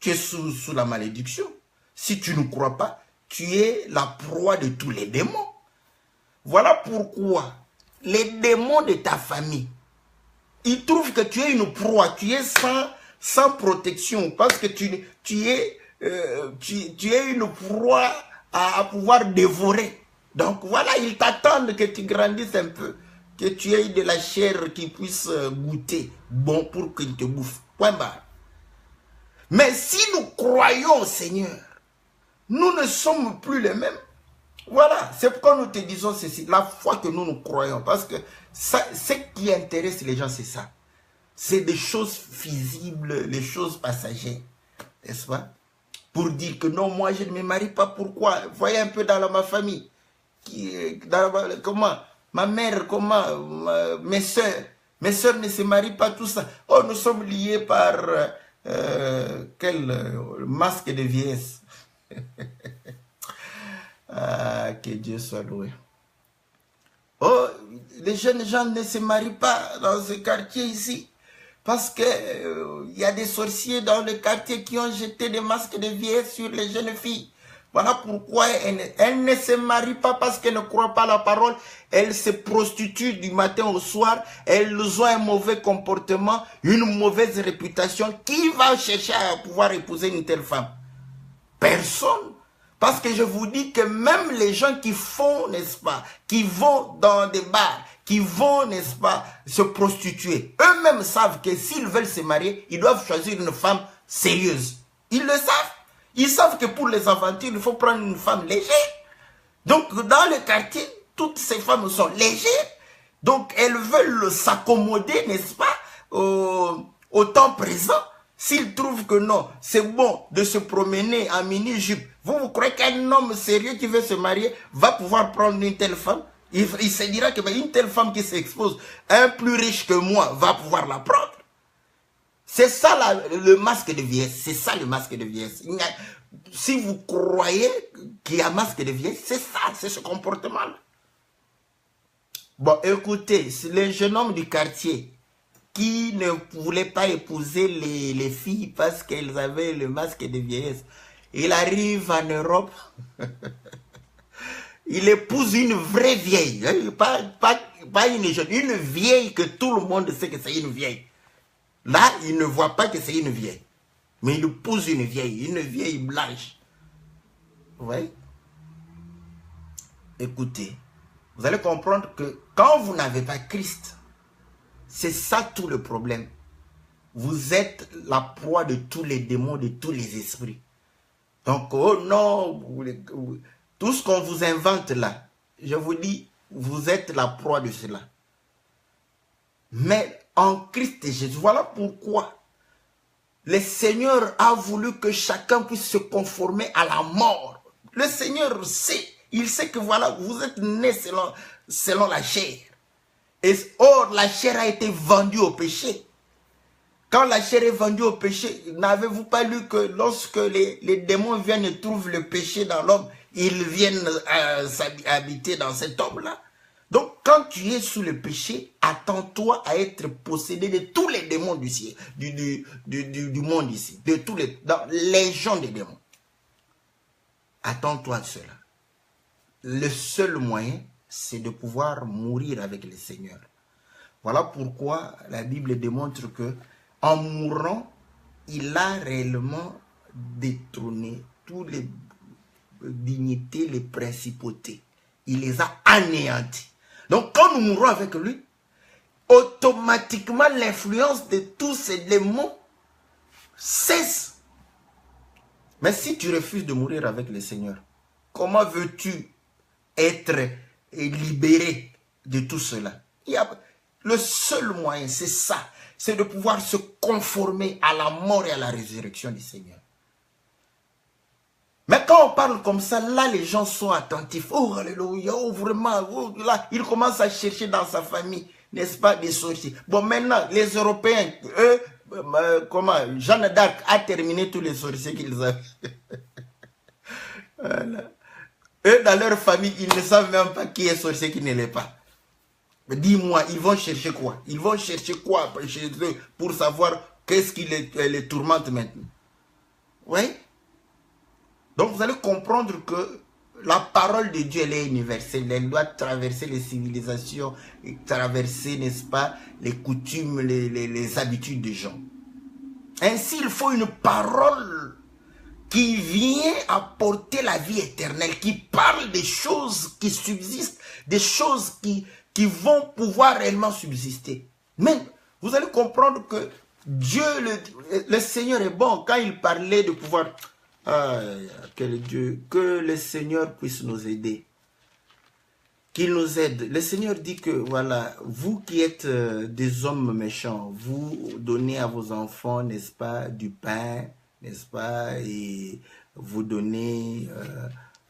tu es sous la malédiction. Si tu ne crois pas, tu es la proie de tous les démons. Voilà pourquoi les démons de ta famille, ils trouvent que tu es une proie, tu es sans protection, parce que tu es une proie à pouvoir dévorer. Donc, voilà, ils t'attendent que tu grandisses un peu, que tu aies de la chair qui puisse goûter, bon, pour qu'il te bouffe. Point barre. Mais si nous croyons au Seigneur, nous ne sommes plus les mêmes. Voilà, c'est pourquoi nous te disons ceci, la foi que nous croyons. Parce que ce qui intéresse les gens, c'est ça. C'est des choses visibles, les choses passagères. N'est-ce pas? Pour dire que non, moi je ne me marie pas. Pourquoi? Voyez un peu dans ma famille. Comment? Ma mère, comment? Mes soeurs. Mes soeurs ne se marient pas, tout ça. Oh, nous sommes liés par quel masque de vieillesse. Ah, que Dieu soit loué. Oh, les jeunes gens ne se marient pas dans ce quartier ici. Parce que y a des sorciers dans le quartier qui ont jeté des masques de vieillesse sur les jeunes filles. Voilà pourquoi elles ne se marient pas parce qu'elles ne croient pas à la parole. Elles se prostituent du matin au soir. Elles ont un mauvais comportement, une mauvaise réputation. Qui va chercher à pouvoir épouser une telle femme? Personne. Parce que je vous dis que même les gens qui font, n'est-ce pas, qui vont dans des bars, qui vont, n'est-ce pas, se prostituer, eux-mêmes savent que s'ils veulent se marier, ils doivent choisir une femme sérieuse. Ils le savent. Ils savent que pour les aventures, il faut prendre une femme légère. Donc, dans le quartier, toutes ces femmes sont légères. Donc, elles veulent s'accommoder, n'est-ce pas, au temps présent. S'ils trouvent que non, c'est bon de se promener en mini-jupe, vous croyez qu'un homme sérieux qui veut se marier va pouvoir prendre une telle femme? Il se dira que une telle femme qui s'expose, un plus riche que moi, va pouvoir la prendre. C'est ça le masque de vieillesse. C'est ça le masque de vieillesse. Si vous croyez qu'il y a un masque de vieillesse, c'est ça, c'est ce comportement-là. Bon, écoutez, les jeunes hommes du quartier qui ne voulaient pas épouser les filles parce qu'elles avaient le masque de vieillesse, il arrive en Europe, il épouse une vraie vieille, pas une jeune, une vieille que tout le monde sait que c'est une vieille. Là, il ne voit pas que c'est une vieille. Mais il épouse une vieille blanche. Vous voyez? Écoutez, vous allez comprendre que quand vous n'avez pas Christ, c'est ça tout le problème. Vous êtes la proie de tous les démons, de tous les esprits. Donc, oh non, tout ce qu'on vous invente là, je vous dis, vous êtes la proie de cela. Mais en Christ Jésus, voilà pourquoi le Seigneur a voulu que chacun puisse se conformer à la mort. Le Seigneur sait, il sait que voilà, vous êtes nés selon la chair. Or, la chair a été vendue au péché. Quand la chair est vendue au péché, n'avez-vous pas lu que lorsque les démons viennent et trouvent le péché dans l'homme, ils viennent habiter dans cet homme-là? Donc, quand tu es sous le péché, attends-toi à être possédé de tous les démons du ciel, du monde ici, de tous les légions des démons. Attends-toi à cela. Le seul moyen, c'est de pouvoir mourir avec le Seigneur. Voilà pourquoi la Bible démontre que en mourant, il a réellement détrôné toutes les dignités, les principautés. Il les a anéantis. Donc quand nous mourrons avec lui, automatiquement l'influence de tous ces démons cesse. Mais si tu refuses de mourir avec le Seigneur, comment veux-tu être libéré de tout cela? Le seul moyen, c'est ça. C'est de pouvoir se conformer à la mort et à la résurrection du Seigneur. Mais quand on parle comme ça, là, les gens sont attentifs. Oh, alléluia, oh, vraiment. Oh, là, ils commencent à chercher dans sa famille, n'est-ce pas, des sorciers. Bon, maintenant, les Européens, eux, comment, Jeanne d'Arc a terminé tous les sorciers qu'ils avaient. Voilà. Eux, dans leur famille, ils ne savent même pas qui est sorcier, qui ne l'est pas. Dis-moi, ils vont chercher quoi? Ils vont chercher quoi chez eux pour savoir qu'est-ce qui les tourmente maintenant? Oui? Donc vous allez comprendre que la parole de Dieu, elle est universelle. Elle doit traverser les civilisations, traverser, n'est-ce pas, les coutumes, les habitudes des gens. Ainsi, il faut une parole qui vient apporter la vie éternelle, qui parle des choses qui subsistent, des choses qui vont pouvoir réellement subsister. Mais vous allez comprendre que Dieu, le Seigneur est bon. Quand il parlait de pouvoir... quel Dieu, que le Seigneur puisse nous aider, qu'il nous aide. Le Seigneur dit que, voilà, vous qui êtes des hommes méchants, vous donnez à vos enfants, n'est-ce pas, du pain, n'est-ce pas, et vous donnez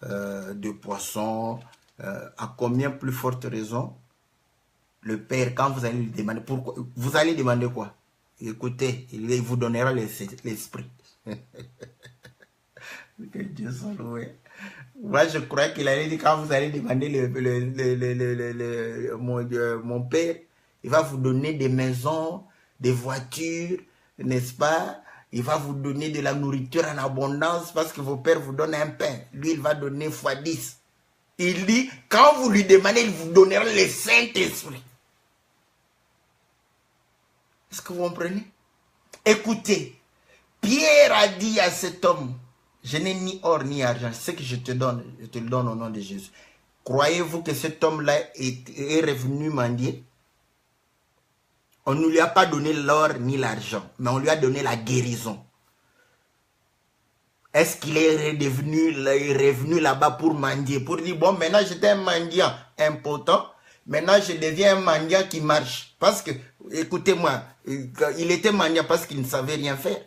de poissons, à combien plus forte raison, le Père, quand vous allez lui demander, pourquoi, vous allez demander quoi? Écoutez, il vous donnera l'esprit. Que Dieu soit loué. Moi, je crois qu'il allait dire, quand vous allez demander mon Père, il va vous donner des maisons, des voitures, n'est-ce pas? Il va vous donner de la nourriture en abondance parce que vos pères vous donnent un pain. Lui, il va donner x10. Il dit, quand vous lui demandez, il vous donnera le Saint-Esprit. Est-ce que vous comprenez? Écoutez, Pierre a dit à cet homme, je n'ai ni or ni argent, ce que je te donne, je te le donne au nom de Jésus. Croyez-vous que cet homme-là est revenu mendier? On ne lui a pas donné l'or ni l'argent, mais on lui a donné la guérison. Est-ce qu'il est revenu là-bas pour mendier? Pour dire, bon, maintenant j'étais un mendiant impotent, maintenant je deviens un mendiant qui marche. Parce que, écoutez-moi, il était mendiant parce qu'il ne savait rien faire.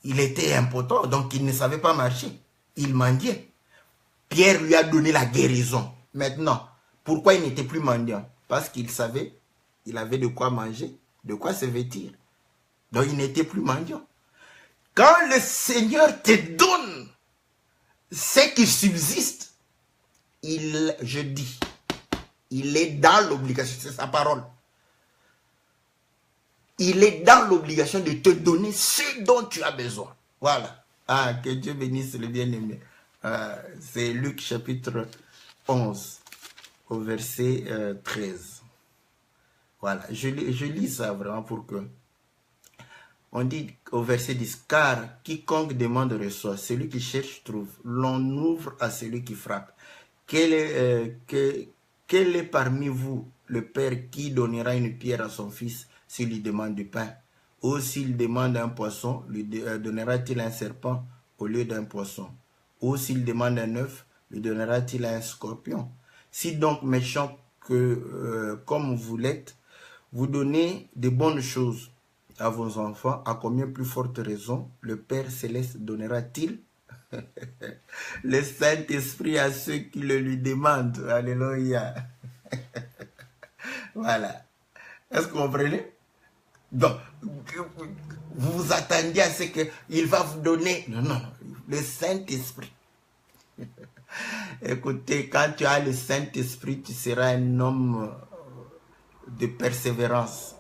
Il était impotent, donc il ne savait pas marcher. Il mendiait. Pierre lui a donné la guérison. Maintenant, pourquoi il n'était plus mendiant? Parce qu'il savait, il avait de quoi manger, de quoi se vêtir. Donc il n'était plus mendiant. Quand le Seigneur te donne ce qui subsiste, je dis, il est dans l'obligation, c'est sa parole. Il est dans l'obligation de te donner ce dont tu as besoin. Voilà. Ah, que Dieu bénisse le bien-aimé. C'est Luc chapitre 11, au verset 13. Voilà. Je lis ça vraiment pour que... On dit au verset 10, car quiconque demande reçoit, celui qui cherche trouve, l'on ouvre à celui qui frappe. Quel est parmi vous le père qui donnera une pierre à son fils s'il lui demande du pain? Ou s'il demande un poisson, lui donnera-t-il un serpent au lieu d'un poisson? Ou s'il demande un œuf, lui donnera-t-il un scorpion? Si donc méchant comme vous l'êtes, vous donnez de bonnes choses à vos enfants, à combien plus forte raison le Père Céleste donnera-t-il le Saint-Esprit à ceux qui le lui demandent? Alléluia. Voilà. Est-ce que vous comprenez? Donc, vous vous attendiez à ce qu'il va vous donner. Non, non, le Saint-Esprit. Écoutez, quand tu as le Saint-Esprit, tu seras un homme de persévérance.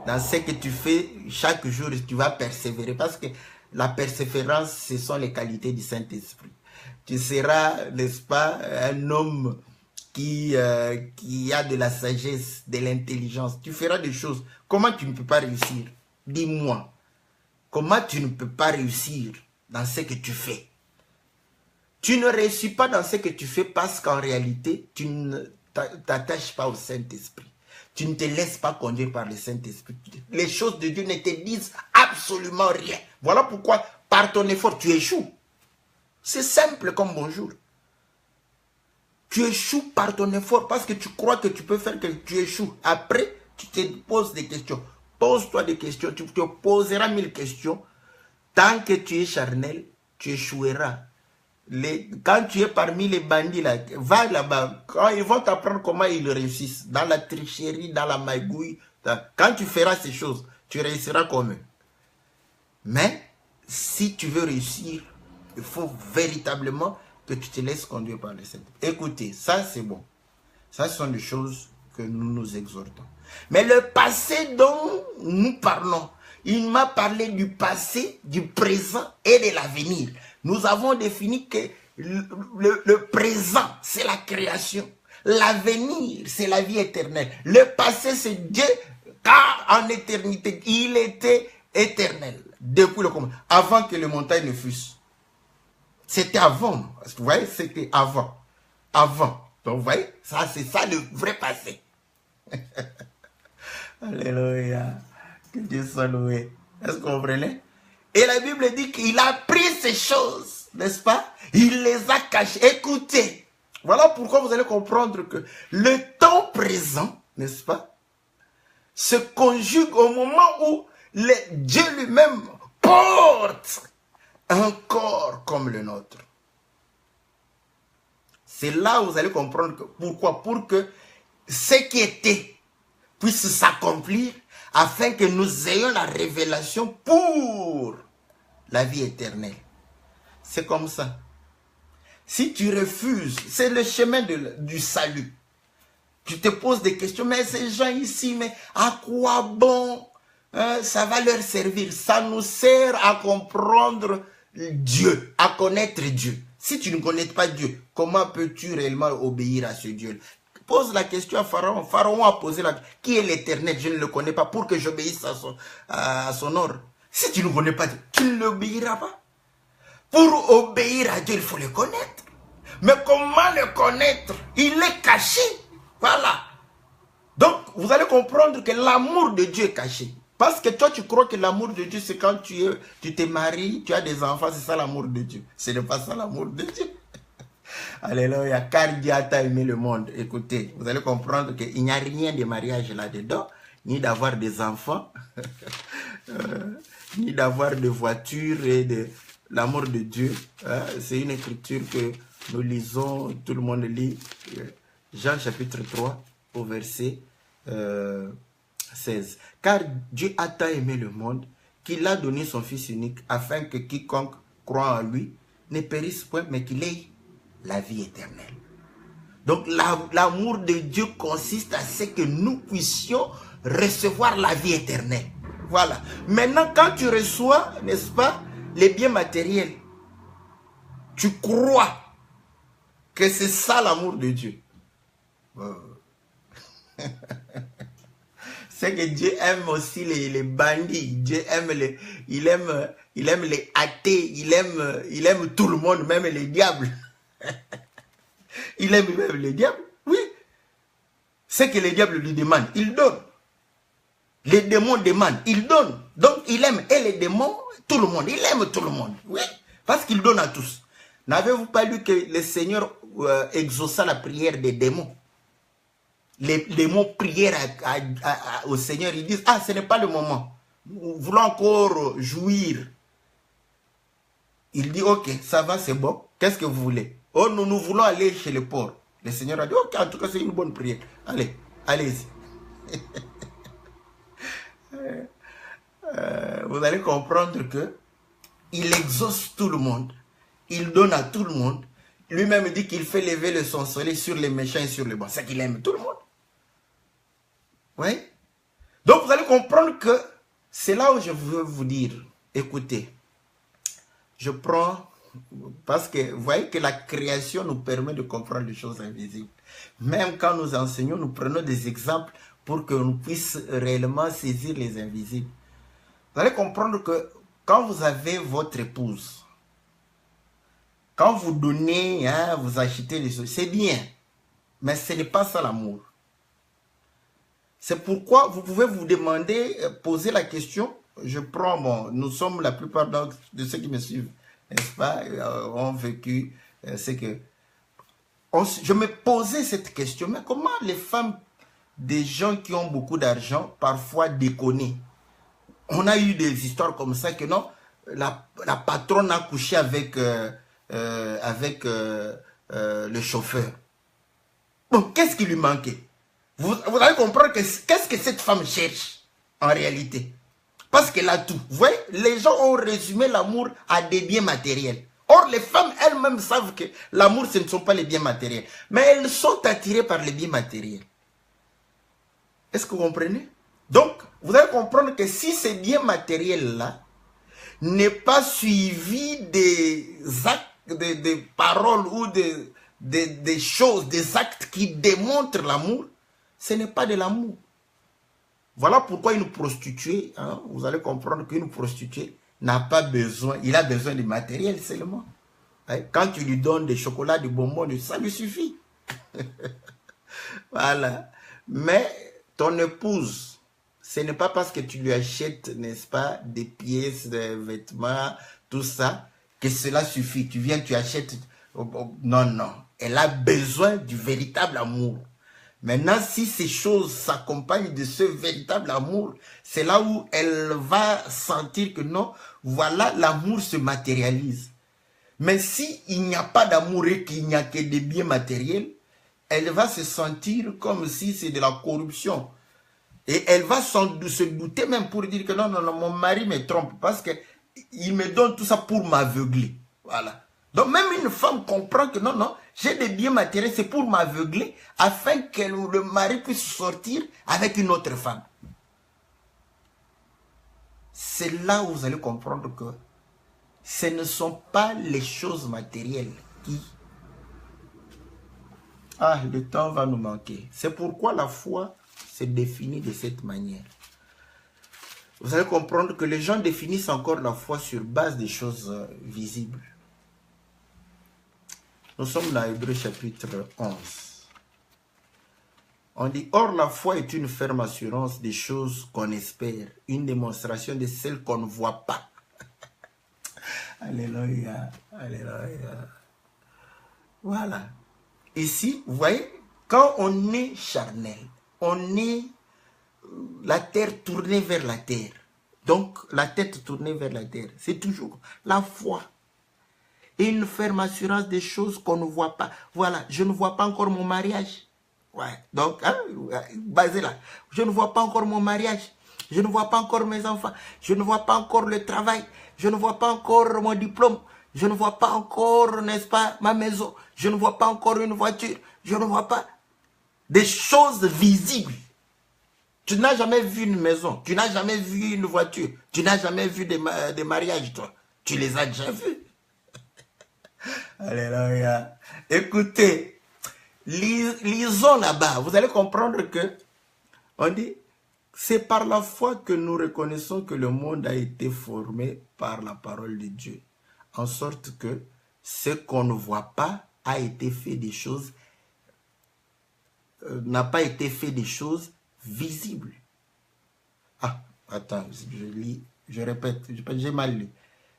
Dans ce que tu fais, chaque jour, tu vas persévérer. Parce que la persévérance, ce sont les qualités du Saint-Esprit. Tu seras, n'est-ce pas, un homme qui a de la sagesse, de l'intelligence. Tu feras des choses. Comment tu ne peux pas réussir? Dis-moi. Comment tu ne peux pas réussir dans ce que tu fais? Tu ne réussis pas dans ce que tu fais parce qu'en réalité, tu ne t'attaches pas au Saint-Esprit. Tu ne te laisses pas conduire par le Saint-Esprit. Les choses de Dieu ne te disent absolument rien. Voilà pourquoi, par ton effort, tu échoues. C'est simple comme bonjour. Tu échoues par ton effort parce que tu crois que tu peux faire que tu échoues. Après, tu te poses des questions. Pose-toi des questions. Tu te poseras 1000 questions. Tant que tu es charnel, tu échoueras. Quand tu es parmi les bandits, là, va là-bas. Quand ils vont t'apprendre comment ils réussissent. Dans la tricherie, dans la magouille. Quand tu feras ces choses, tu réussiras comme eux. Mais, si tu veux réussir, il faut véritablement que tu te laisses conduire par le Saint-Esprit. Écoutez, ça c'est bon. Ça, ce sont des choses que nous nous exhortons. Mais le passé dont nous parlons, il m'a parlé du passé, du présent et de l'avenir. Nous avons défini que le présent, c'est la création. L'avenir, c'est la vie éternelle. Le passé, c'est Dieu, car en éternité, il était éternel. Depuis le commencement, avant que les montagnes ne fussent. C'était avant. Vous voyez, c'était avant. Avant. Donc, vous voyez, ça, c'est ça le vrai passé. Alléluia. Que Dieu soit loué. Est-ce que vous comprenez? Et la Bible dit qu'il a pris ces choses, n'est-ce pas? Il les a cachées. Écoutez. Voilà pourquoi vous allez comprendre que le temps présent, n'est-ce pas, se conjugue au moment où Dieu lui-même porte un corps comme le nôtre. C'est là où vous allez comprendre que, pourquoi. Pour que ce qui était puisse s'accomplir afin que nous ayons la révélation pour la vie éternelle. C'est comme ça. Si tu refuses, c'est le chemin du salut. Tu te poses des questions, mais ces gens ici, mais à quoi bon ça va leur servir? Ça nous sert à comprendre Dieu, à connaître Dieu. Si tu ne connais pas Dieu, comment peux-tu réellement obéir à ce Dieu? Pose la question à Pharaon. Pharaon a posé la question. Qui est l'Éternel? Je ne le connais pas pour que j'obéisse à son ordre. Si tu ne connais pas Dieu, tu ne l'obéiras pas. Pour obéir à Dieu, il faut le connaître. Mais comment le connaître? Il est caché. Voilà. Donc, vous allez comprendre que l'amour de Dieu est caché. Parce que toi, tu crois que l'amour de Dieu, c'est quand tu te maries, tu as des enfants, c'est ça l'amour de Dieu. Ce n'est pas ça l'amour de Dieu. Alléluia, car Dieu a tant aimé le monde. Écoutez, vous allez comprendre qu'il n'y a rien de mariage là-dedans, ni d'avoir des enfants, ni d'avoir de voitures et de l'amour de Dieu. C'est une écriture que nous lisons, tout le monde lit, Jean chapitre 3 au verset 16. Car Dieu a tant aimé le monde qu'il a donné son Fils unique afin que quiconque croit en lui ne périsse point, mais qu'il ait la vie éternelle. Donc l'amour de Dieu consiste à ce que nous puissions recevoir la vie éternelle. Voilà. Maintenant, quand tu reçois, n'est-ce pas, les biens matériels, tu crois que c'est ça l'amour de Dieu. C'est que Dieu aime aussi les bandits. Dieu aime il aime les athées. Il aime tout le monde, même les diables. Il aime même les diables. Oui. C'est que les diables lui demandent. Il donne. Les démons demandent. Il donne. Donc il aime. Et les démons, tout le monde. Il aime tout le monde. Oui. Parce qu'il donne à tous. N'avez-vous pas lu que le Seigneur exauça la prière des démons? Les démons prièrent au Seigneur. Ils disent, ah, ce n'est pas le moment. Nous voulons encore jouir. Il dit, ok, ça va, c'est bon. Qu'est-ce que vous voulez? Oh, nous voulons aller chez les pauvres. Le Seigneur a dit, ok, en tout cas, c'est une bonne prière. Allez, allez-y. Vous allez comprendre que il exauce tout le monde. Il donne à tout le monde. Lui-même dit qu'il fait lever son soleil sur les méchants et sur les bons. C'est qu'il aime tout le monde. Oui. Donc vous allez comprendre que c'est là où je veux vous dire, écoutez, je prends, parce que vous voyez que la création nous permet de comprendre les choses invisibles. Même quand nous enseignons, nous prenons des exemples pour que nous puissions réellement saisir les invisibles. Vous allez comprendre que quand vous avez votre épouse, Quand vous donnez, hein, vous achetez les choses, c'est bien. Mais ce n'est pas ça l'amour. C'est pourquoi vous pouvez vous demander, poser la question. Je prends, bon, nous sommes la plupart de ceux qui me suivent, n'est-ce pas, ont vécu, c'est que je me posais cette question, mais comment les femmes des gens qui ont beaucoup d'argent parfois déconner? On a eu des histoires comme ça que non, la patronne a couché avec, le chauffeur. Bon, qu'est-ce qui lui manquait? Vous allez comprendre que qu'est-ce que cette femme cherche en réalité. Parce qu'elle a tout. Vous voyez, les gens ont résumé l'amour à des biens matériels. Or, les femmes elles-mêmes savent que l'amour, ce ne sont pas les biens matériels. Mais elles sont attirées par les biens matériels. Est-ce que vous comprenez? Donc, vous allez comprendre que si ces biens matériels-là n'est pas suivi des actes, des paroles ou des choses, des actes qui démontrent l'amour, ce n'est pas de l'amour. Voilà pourquoi une prostituée, hein, vous allez comprendre qu'une prostituée n'a pas besoin, il a besoin de matériel seulement. Hein, quand tu lui donnes des chocolats, des bonbons, ça lui suffit. Voilà. Mais ton épouse, ce n'est pas parce que tu lui achètes, n'est-ce pas, des pièces, des vêtements, tout ça, que cela suffit. Tu viens, tu achètes. Non, non. Elle a besoin du véritable amour. Maintenant, si ces choses s'accompagnent de ce véritable amour, c'est là où elle va sentir que non, voilà, l'amour se matérialise. Mais si il n'y a pas d'amour et qu'il n'y a que des biens matériels, elle va se sentir comme si c'est de la corruption. Et elle va se douter même pour dire que non, non, non, mon mari me trompe parce qu'il me donne tout ça pour m'aveugler. Voilà. Donc même une femme comprend que non, non, j'ai des biens matériels, c'est pour m'aveugler afin que le mari puisse sortir avec une autre femme. C'est là où vous allez comprendre que ce ne sont pas les choses matérielles qui... Ah, le temps va nous manquer. C'est pourquoi la foi se définit de cette manière. Vous allez comprendre que les gens définissent encore la foi sur base des choses visibles. Nous sommes dans Hébreux chapitre 11. On dit, or la foi est une ferme assurance des choses qu'on espère, une démonstration de celles qu'on ne voit pas. Alléluia, alléluia. Voilà. Ici, vous voyez, quand on est charnel, on est la terre tournée vers la terre. Donc, la tête tournée vers la terre. C'est toujours la foi. Et une ferme assurance des choses qu'on ne voit pas. Voilà, je ne vois pas encore mon mariage. Ouais, donc, hein, basé là. Je ne vois pas encore mon mariage. Je ne vois pas encore mes enfants. Je ne vois pas encore le travail. Je ne vois pas encore mon diplôme. Je ne vois pas encore, n'est-ce pas, ma maison. Je ne vois pas encore une voiture. Je ne vois pas des choses visibles. Tu n'as jamais vu une maison. Tu n'as jamais vu une voiture. Tu n'as jamais vu des mariages, toi. Tu les as déjà vus. Alléluia. Écoutez, lisons là-bas. Vous allez comprendre que, on dit, c'est par la foi que nous reconnaissons que le monde a été formé par la parole de Dieu. En sorte que ce qu'on ne voit pas a été fait des choses, n'a pas été fait des choses visibles. Ah, attends, je répète, j'ai mal lu.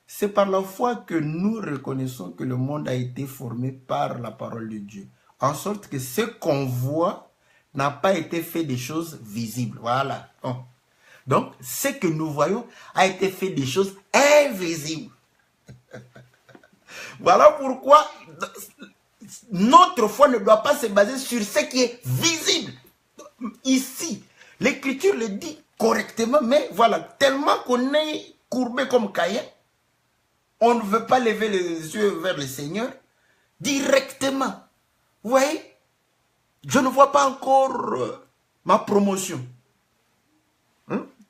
C'est par la foi que nous reconnaissons que le monde a été formé par la parole de Dieu. En sorte que ce qu'on voit n'a pas été fait des choses visibles. Voilà. Donc, ce que nous voyons a été fait des choses invisibles. Voilà pourquoi notre foi ne doit pas se baser sur ce qui est visible. Ici, l'Écriture le dit correctement, mais voilà, tellement qu'on est courbé comme Caïn, on ne veut pas lever les yeux vers le Seigneur directement. Vous voyez, je ne vois pas encore ma promotion.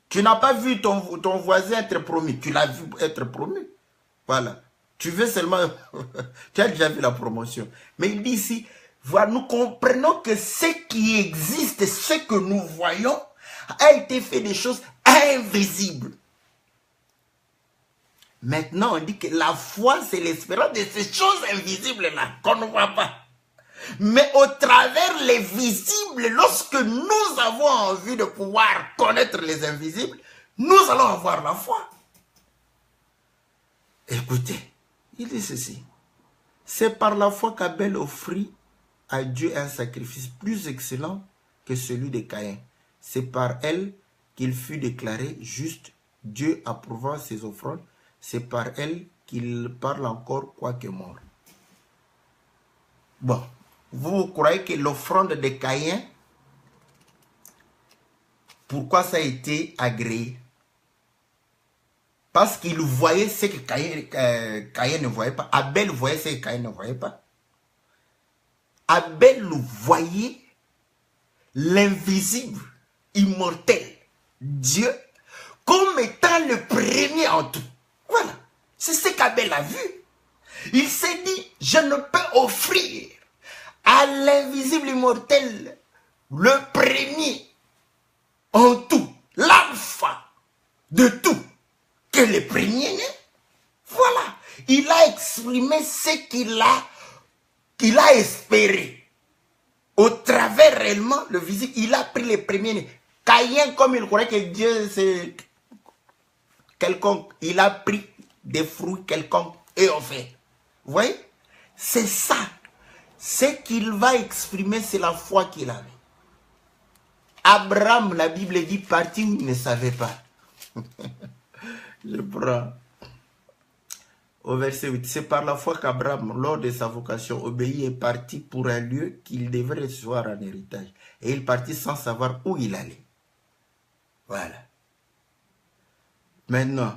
Tu n'as pas vu ton voisin être promu, tu l'as vu être promu. Voilà. Tu veux seulement... tu as déjà vu la promotion. Mais il dit ici, voilà, nous comprenons que ce qui existe, ce que nous voyons, a été fait des choses invisibles. Maintenant, on dit que la foi, c'est l'espérance de ces choses invisibles-là, qu'on ne voit pas. Mais au travers les visibles, lorsque nous avons envie de pouvoir connaître les invisibles, nous allons avoir la foi. Écoutez, il dit ceci. C'est par la foi qu'Abel offrit à Dieu un sacrifice plus excellent que celui de Caïn. C'est par elle qu'il fut déclaré juste, Dieu approuvant ses offrandes. C'est par elle qu'il parle encore quoique mort. Bon, vous croyez que l'offrande de Caïn, pourquoi ça a été agréé? Parce qu'il voyait ce que Caïn ne voyait pas. Abel voyait ce que Caïn ne voyait pas. Abel voyait l'invisible, immortel, Dieu, comme étant le premier en tout. Voilà, c'est ce qu'Abel a vu. Il s'est dit, je ne peux offrir à l'invisible immortel le premier en tout, l'alpha de tout, que le premier-né. Voilà, il a exprimé ce qu'il a espéré. Au travers réellement, le visible, il a pris les premiers-nés. Caïn, comme il croyait que Dieu c'est quelconque, il a pris des fruits quelconques et offert. Vous voyez? C'est ça. Ce qu'il va exprimer, c'est la foi qu'il avait. Abraham, la Bible dit, parti où il ne savait pas. Je prends au verset 8. C'est par la foi qu'Abraham, lors de sa vocation, obéit et partit pour un lieu qu'il devait recevoir en héritage. Et il partit sans savoir où il allait. Voilà. Maintenant,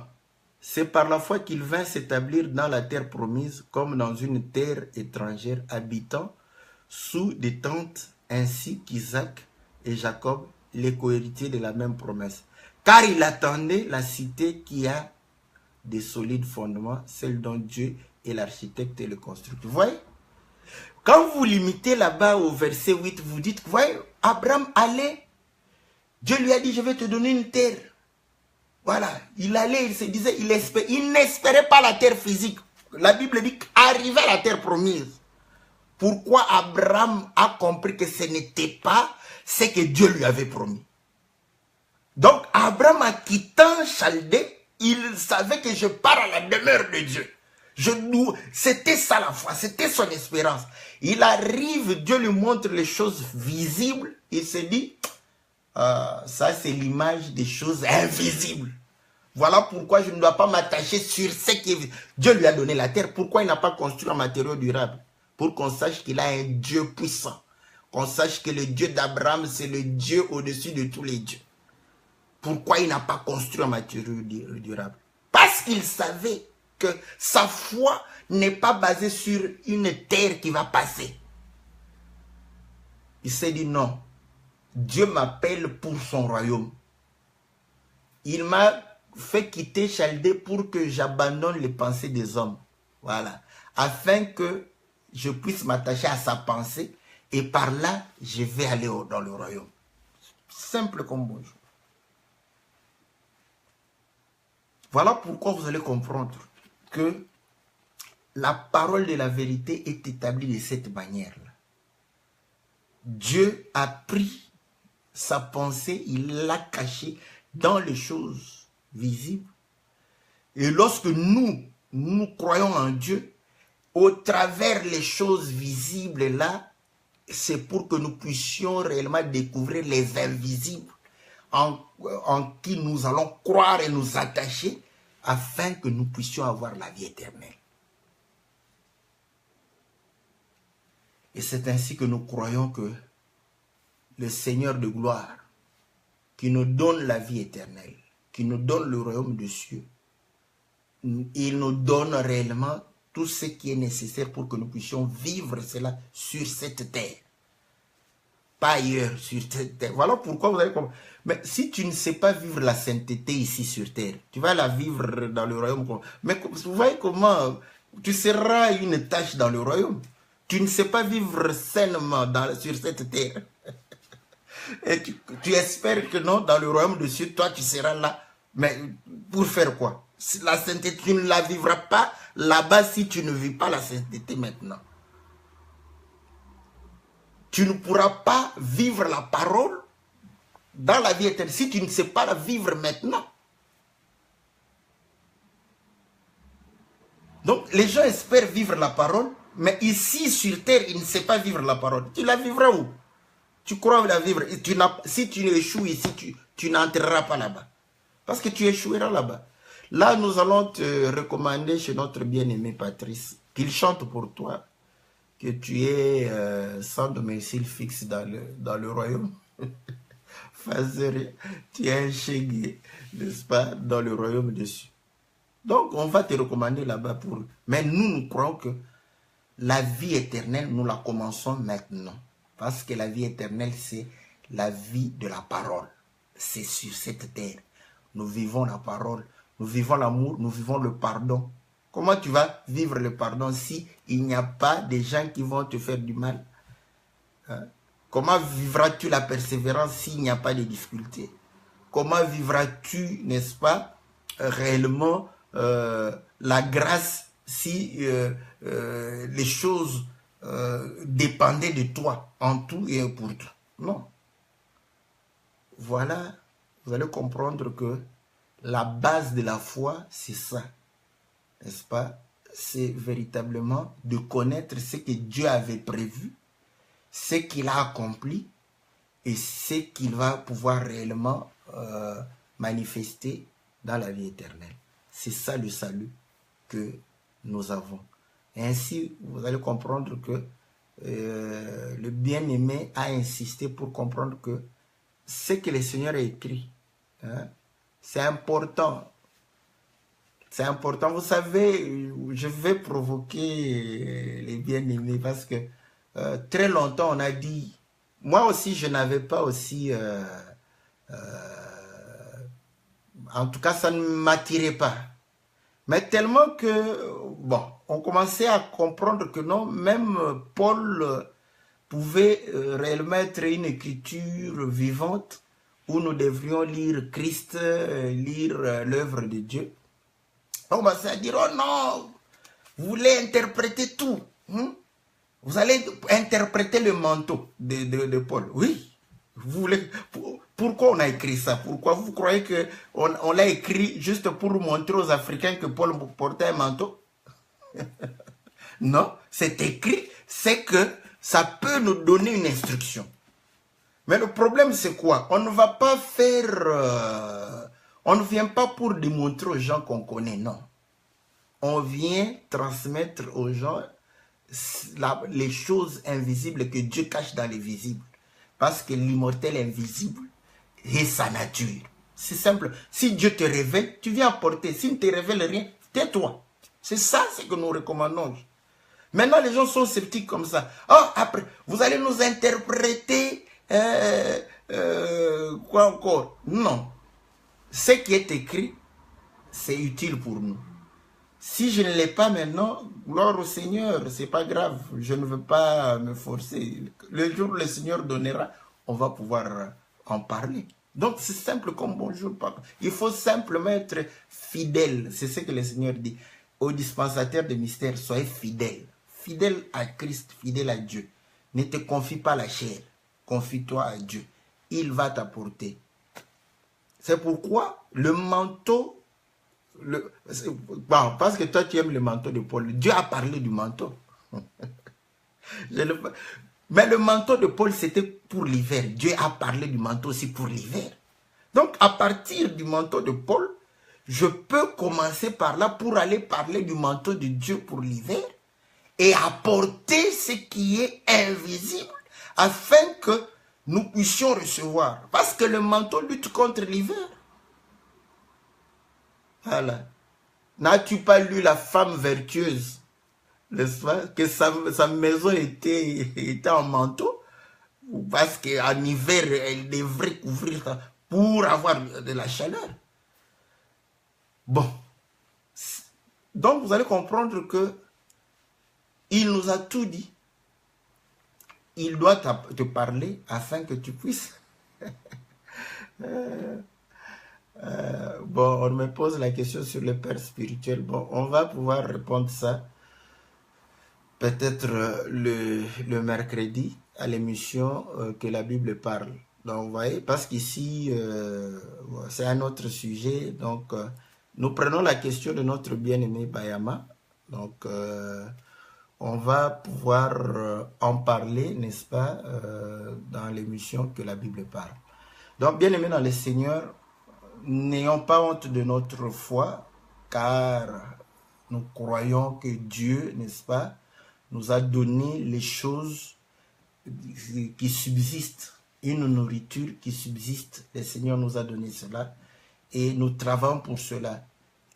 c'est par la foi qu'il vint s'établir dans la terre promise, comme dans une terre étrangère, habitant sous des tentes, ainsi qu'Isaac et Jacob, les cohéritiers de la même promesse. Car il attendait la cité qui a des solides fondements, celle dont Dieu est l'architecte et le constructeur. Vous voyez? Quand vous limitez là-bas au verset 8, vous dites, vous voyez, Abraham allait, Dieu lui a dit, je vais te donner une terre. Voilà, il allait, il se disait, il n'espérait pas la terre physique. La Bible dit qu'arriver à la terre promise. Pourquoi Abraham a compris que ce n'était pas ce que Dieu lui avait promis. Donc Abraham, en quittant Chaldée, il savait que je pars à la demeure de Dieu. C'était ça la foi, c'était son espérance. Il arrive, Dieu lui montre les choses visibles, il se dit, ça c'est l'image des choses invisibles. Voilà pourquoi je ne dois pas m'attacher sur ce qui est... Dieu lui a donné la terre, pourquoi il n'a pas construit un matériau durable? Pour qu'on sache qu'il a un Dieu puissant. Qu'on sache que le Dieu d'Abraham, c'est le Dieu au-dessus de tous les dieux. Pourquoi il n'a pas construit un matériau durable? Parce qu'il savait que sa foi n'est pas basée sur une terre qui va passer. Il s'est dit non, Dieu m'appelle pour son royaume. Il m'a fait quitter Chaldée pour que j'abandonne les pensées des hommes. Voilà. Afin que je puisse m'attacher à sa pensée et par là, je vais aller dans le royaume. Simple comme bonjour. Voilà pourquoi vous allez comprendre que la parole de la vérité est établie de cette manière-là. Dieu a pris sa pensée, il l'a cachée dans les choses visibles. Et lorsque nous croyons en Dieu, au travers les choses visibles là, c'est pour que nous puissions réellement découvrir les invisibles en qui nous allons croire et nous attacher afin que nous puissions avoir la vie éternelle. Et c'est ainsi que nous croyons que le Seigneur de gloire, qui nous donne la vie éternelle, qui nous donne le royaume des cieux, il nous donne réellement tout ce qui est nécessaire pour que nous puissions vivre cela sur cette terre. Pas ailleurs, sur cette terre. Voilà pourquoi vous allez comprendre. Mais si tu ne sais pas vivre la sainteté ici sur terre, tu vas la vivre dans le royaume. Mais vous voyez comment tu seras une tâche dans le royaume. Tu ne sais pas vivre sainement sur cette terre. Et tu espères que non, dans le royaume de Dieu, toi tu seras là. Mais pour faire quoi? La sainteté, tu ne la vivras pas là-bas si tu ne vis pas la sainteté maintenant. Tu ne pourras pas vivre la parole dans la vie éternelle si tu ne sais pas la vivre maintenant. Donc, les gens espèrent vivre la parole, mais ici, sur terre, ils ne savent pas vivre la parole. Tu la vivras où? Tu crois la vivre. Si tu échoues ici, tu n'entreras pas là-bas. Parce que tu échoueras là-bas. Là, nous allons te recommander chez notre bien-aimé Patrice qu'il chante pour toi, que tu es sans domicile fixe dans le royaume. Tu es un chégué, n'est-ce pas, dans le royaume dessus. Donc, on va te recommander là-bas pour... Mais nous croyons que la vie éternelle, nous la commençons maintenant. Parce que la vie éternelle, c'est la vie de la parole. C'est sur cette terre. Nous vivons la parole, nous vivons l'amour, nous vivons le pardon. Comment tu vas vivre le pardon si il n'y a pas des gens qui vont te faire du mal? Hein? Comment vivras-tu la persévérance s'il n'y a pas de difficultés? Comment vivras-tu, n'est-ce pas, réellement la grâce si les choses dépendaient de toi en tout et pour tout? Non. Voilà, vous allez comprendre que la base de la foi, c'est ça, n'est-ce pas? C'est véritablement de connaître ce que Dieu avait prévu, ce qu'il a accompli et ce qu'il va pouvoir réellement manifester dans la vie éternelle. C'est ça le salut que nous avons. Et ainsi, vous allez comprendre que le bien-aimé a insisté pour comprendre que ce que le Seigneur a écrit, hein, c'est important. C'est important. Vous savez, je vais provoquer les bien-aimés parce que très longtemps on a dit, moi aussi je n'avais pas aussi, en tout cas ça ne m'attirait pas. Mais tellement que, bon, on commençait à comprendre que non, même Paul pouvait réellement être une écriture vivante où nous devrions lire Christ, lire l'œuvre de Dieu. On va se dire, oh non, vous voulez interpréter tout. Hein? Vous allez interpréter le manteau de Paul. Oui, vous voulez... Pourquoi on a écrit ça? Pourquoi vous croyez qu'on l'a écrit juste pour montrer aux Africains que Paul portait un manteau? Non, c'est écrit, c'est que ça peut nous donner une instruction. Mais le problème, c'est quoi? On ne va pas faire... on ne vient pas pour démontrer aux gens qu'on connaît, non. On vient transmettre aux gens les choses invisibles que Dieu cache dans les visibles. Parce que l'immortel invisible est sa nature. C'est simple. Si Dieu te révèle, tu viens apporter. S'il ne te révèle rien, tais-toi. C'est ça ce que nous recommandons. Maintenant, les gens sont sceptiques comme ça. Oh, après, vous allez nous interpréter... quoi encore? Non. Ce qui est écrit, c'est utile pour nous. Si je ne l'ai pas maintenant, gloire au Seigneur, c'est pas grave. Je ne veux pas me forcer. Le jour où le Seigneur donnera, on va pouvoir en parler. Donc c'est simple comme bonjour, papa. Il faut simplement être fidèle. C'est ce que le Seigneur dit. Au dispensateur de mystères, soyez fidèle. Fidèle à Christ, fidèle à Dieu. Ne te confie pas à la chair. Confie-toi à Dieu. Il va t'apporter. C'est pourquoi le manteau... Bon, parce que toi tu aimes le manteau de Paul. Dieu a parlé du manteau. Mais le manteau de Paul c'était pour l'hiver. Dieu a parlé du manteau aussi pour l'hiver. Donc à partir du manteau de Paul, je peux commencer par là pour aller parler du manteau de Dieu pour l'hiver et apporter ce qui est invisible afin que nous puissions recevoir. Parce que le manteau lutte contre l'hiver. Voilà. N'as-tu pas lu la femme vertueuse, n'est-ce pas, que sa maison était en manteau, parce qu'en hiver, elle devrait couvrir ça pour avoir de la chaleur. Bon. Donc, vous allez comprendre que il nous a tout dit. Il doit te parler afin que tu puisses... Bon, on me pose la question sur le père spirituel. Bon, on va pouvoir répondre ça peut-être le mercredi à l'émission que la Bible parle. Donc, vous voyez, parce qu'ici, c'est un autre sujet. Donc, nous prenons la question de notre bien-aimé Bayama. Donc, on va pouvoir en parler, n'est-ce pas, dans l'émission que la Bible parle. Donc, bien-aimés dans le Seigneur, n'ayons pas honte de notre foi, car nous croyons que Dieu, n'est-ce pas, nous a donné les choses qui subsistent, une nourriture qui subsiste. Le Seigneur nous a donné cela et nous travaillons pour cela.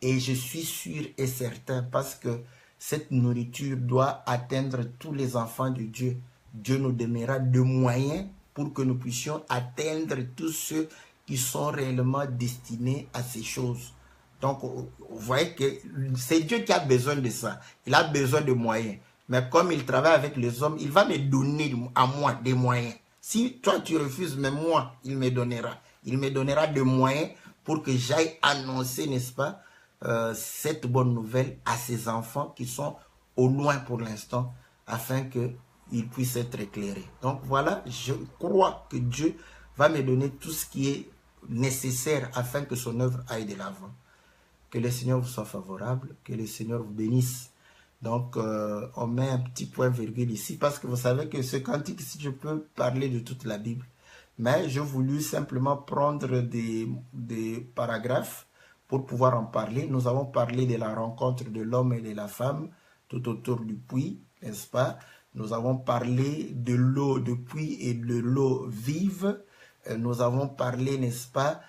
Et je suis sûr et certain parce que cette nourriture doit atteindre tous les enfants de Dieu. Dieu nous donnera de moyens pour que nous puissions atteindre tous ceux qui sont réellement destinés à ces choses. Donc, vous voyez que c'est Dieu qui a besoin de ça. Il a besoin de moyens. Mais comme il travaille avec les hommes, il va me donner à moi des moyens. Si toi tu refuses, mais moi, il me donnera. Il me donnera des moyens pour que j'aille annoncer, n'est-ce pas, cette bonne nouvelle à ces enfants qui sont au loin pour l'instant, afin qu'ils puissent être éclairés. Donc voilà, je crois que Dieu va me donner tout ce qui est nécessaire afin que son œuvre aille de l'avant. Que le Seigneur vous soit favorable, que le Seigneur vous bénisse. Donc, on met un petit point virgule ici parce que vous savez que ce cantique, si je peux parler de toute la Bible, mais j'ai voulu simplement prendre des paragraphes pour pouvoir en parler. Nous avons parlé de la rencontre de l'homme et de la femme tout autour du puits, n'est-ce pas? Nous avons parlé de l'eau de puits et de l'eau vive. Nous avons parlé, n'est-ce pas,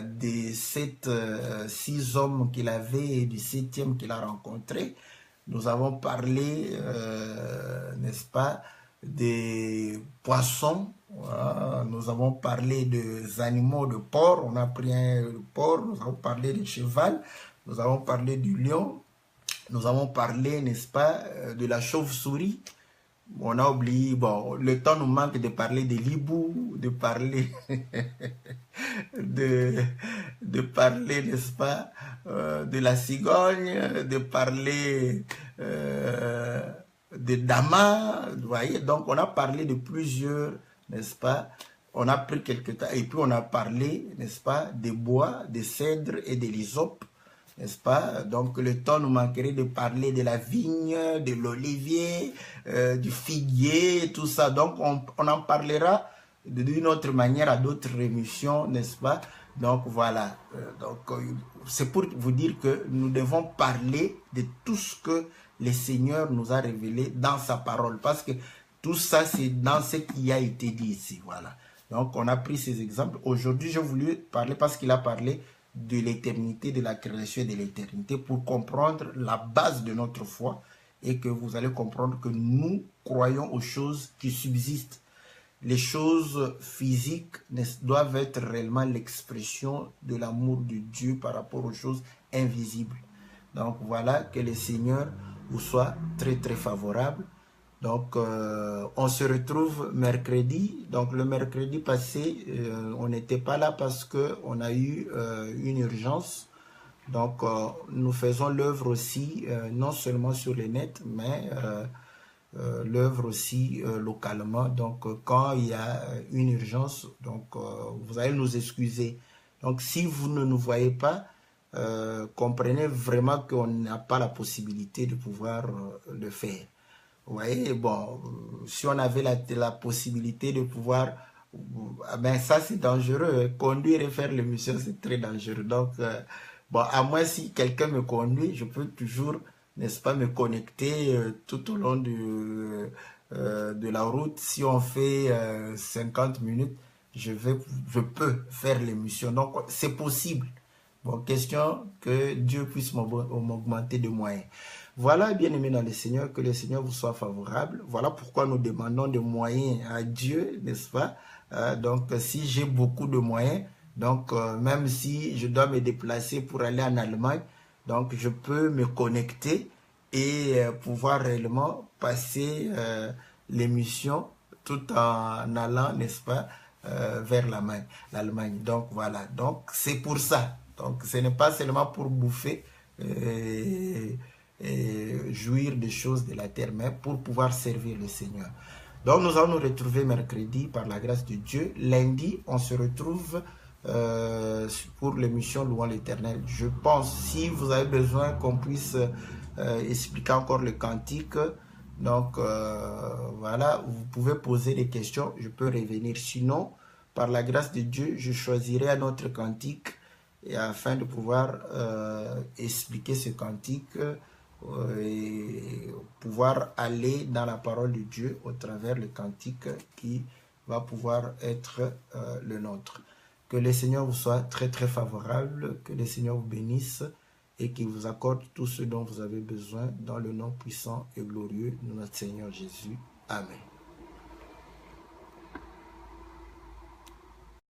des 6 hommes qu'il avait et du 7e qu'il a rencontré. Nous avons parlé, n'est-ce pas, des poissons. Voilà. Nous avons parlé des animaux de porc. On a pris un porc. Nous avons parlé du cheval. Nous avons parlé du lion. Nous avons parlé, n'est-ce pas, de la chauve-souris. On a oublié, bon, le temps nous manque de parler de l'hibou, de parler, de parler, n'est-ce pas, de la cigogne, de parler de Dama, vous voyez. Donc, on a parlé de plusieurs, n'est-ce pas, on a pris quelques temps, et puis on a parlé, n'est-ce pas, des bois, des cèdres et des lysopes. N'est-ce pas? Donc, le temps nous manquerait de parler de la vigne, de l'olivier, du figuier, tout ça. Donc, on en parlera d'une autre manière à d'autres émissions, n'est-ce pas? Donc, voilà. C'est pour vous dire que nous devons parler de tout ce que le Seigneur nous a révélé dans sa parole. Parce que tout ça, c'est dans ce qui a été dit ici. Voilà. Donc, on a pris ces exemples. Aujourd'hui, j'ai voulu parler parce qu'il a parlé de l'éternité, de la création et de l'éternité pour comprendre la base de notre foi et que vous allez comprendre que nous croyons aux choses qui subsistent. Les choses physiques doivent être réellement l'expression de l'amour de Dieu par rapport aux choses invisibles. Donc voilà, que le Seigneur vous soit très très favorable. Donc, on se retrouve mercredi. Donc, le mercredi passé, on n'était pas là parce qu'on a eu une urgence. Donc, nous faisons l'œuvre aussi, non seulement sur le net, mais l'œuvre aussi localement. Donc, quand il y a une urgence, donc, vous allez nous excuser. Donc, si vous ne nous voyez pas, comprenez vraiment qu'on n'a pas la possibilité de pouvoir le faire. Vous voyez, bon, si on avait la possibilité de pouvoir, ben ça c'est dangereux, conduire et faire l'émission c'est très dangereux. Donc, bon, à moins si quelqu'un me conduit, je peux toujours, n'est-ce pas, me connecter tout au long de la route. Si on fait 50 minutes, je peux faire l'émission. Donc, c'est possible. Bon, question que Dieu puisse m'augmenter de moyens. Voilà, bien-aimés dans le Seigneur, que le Seigneur vous soit favorable. Voilà pourquoi nous demandons des moyens à Dieu, n'est-ce pas? Donc, si j'ai beaucoup de moyens, donc même si je dois me déplacer pour aller en Allemagne, donc je peux me connecter et pouvoir réellement passer l'émission tout en allant, n'est-ce pas, vers l'Allemagne. Donc, voilà. Donc, c'est pour ça. Donc, ce n'est pas seulement pour bouffer et jouir des choses de la terre, mais pour pouvoir servir le Seigneur. Donc, nous allons nous retrouver mercredi par la grâce de Dieu. Lundi, on se retrouve pour l'émission Louant l'Éternel. Je pense, si vous avez besoin qu'on puisse expliquer encore le cantique, donc voilà, vous pouvez poser des questions, je peux revenir. Sinon, par la grâce de Dieu, je choisirai un autre cantique et afin de pouvoir expliquer ce cantique et pouvoir aller dans la parole de Dieu au travers le cantique qui va pouvoir être le nôtre. Que le Seigneur vous soit très très favorable, que le Seigneur vous bénisse et qu'il vous accorde tout ce dont vous avez besoin dans le nom puissant et glorieux de notre Seigneur Jésus. Amen.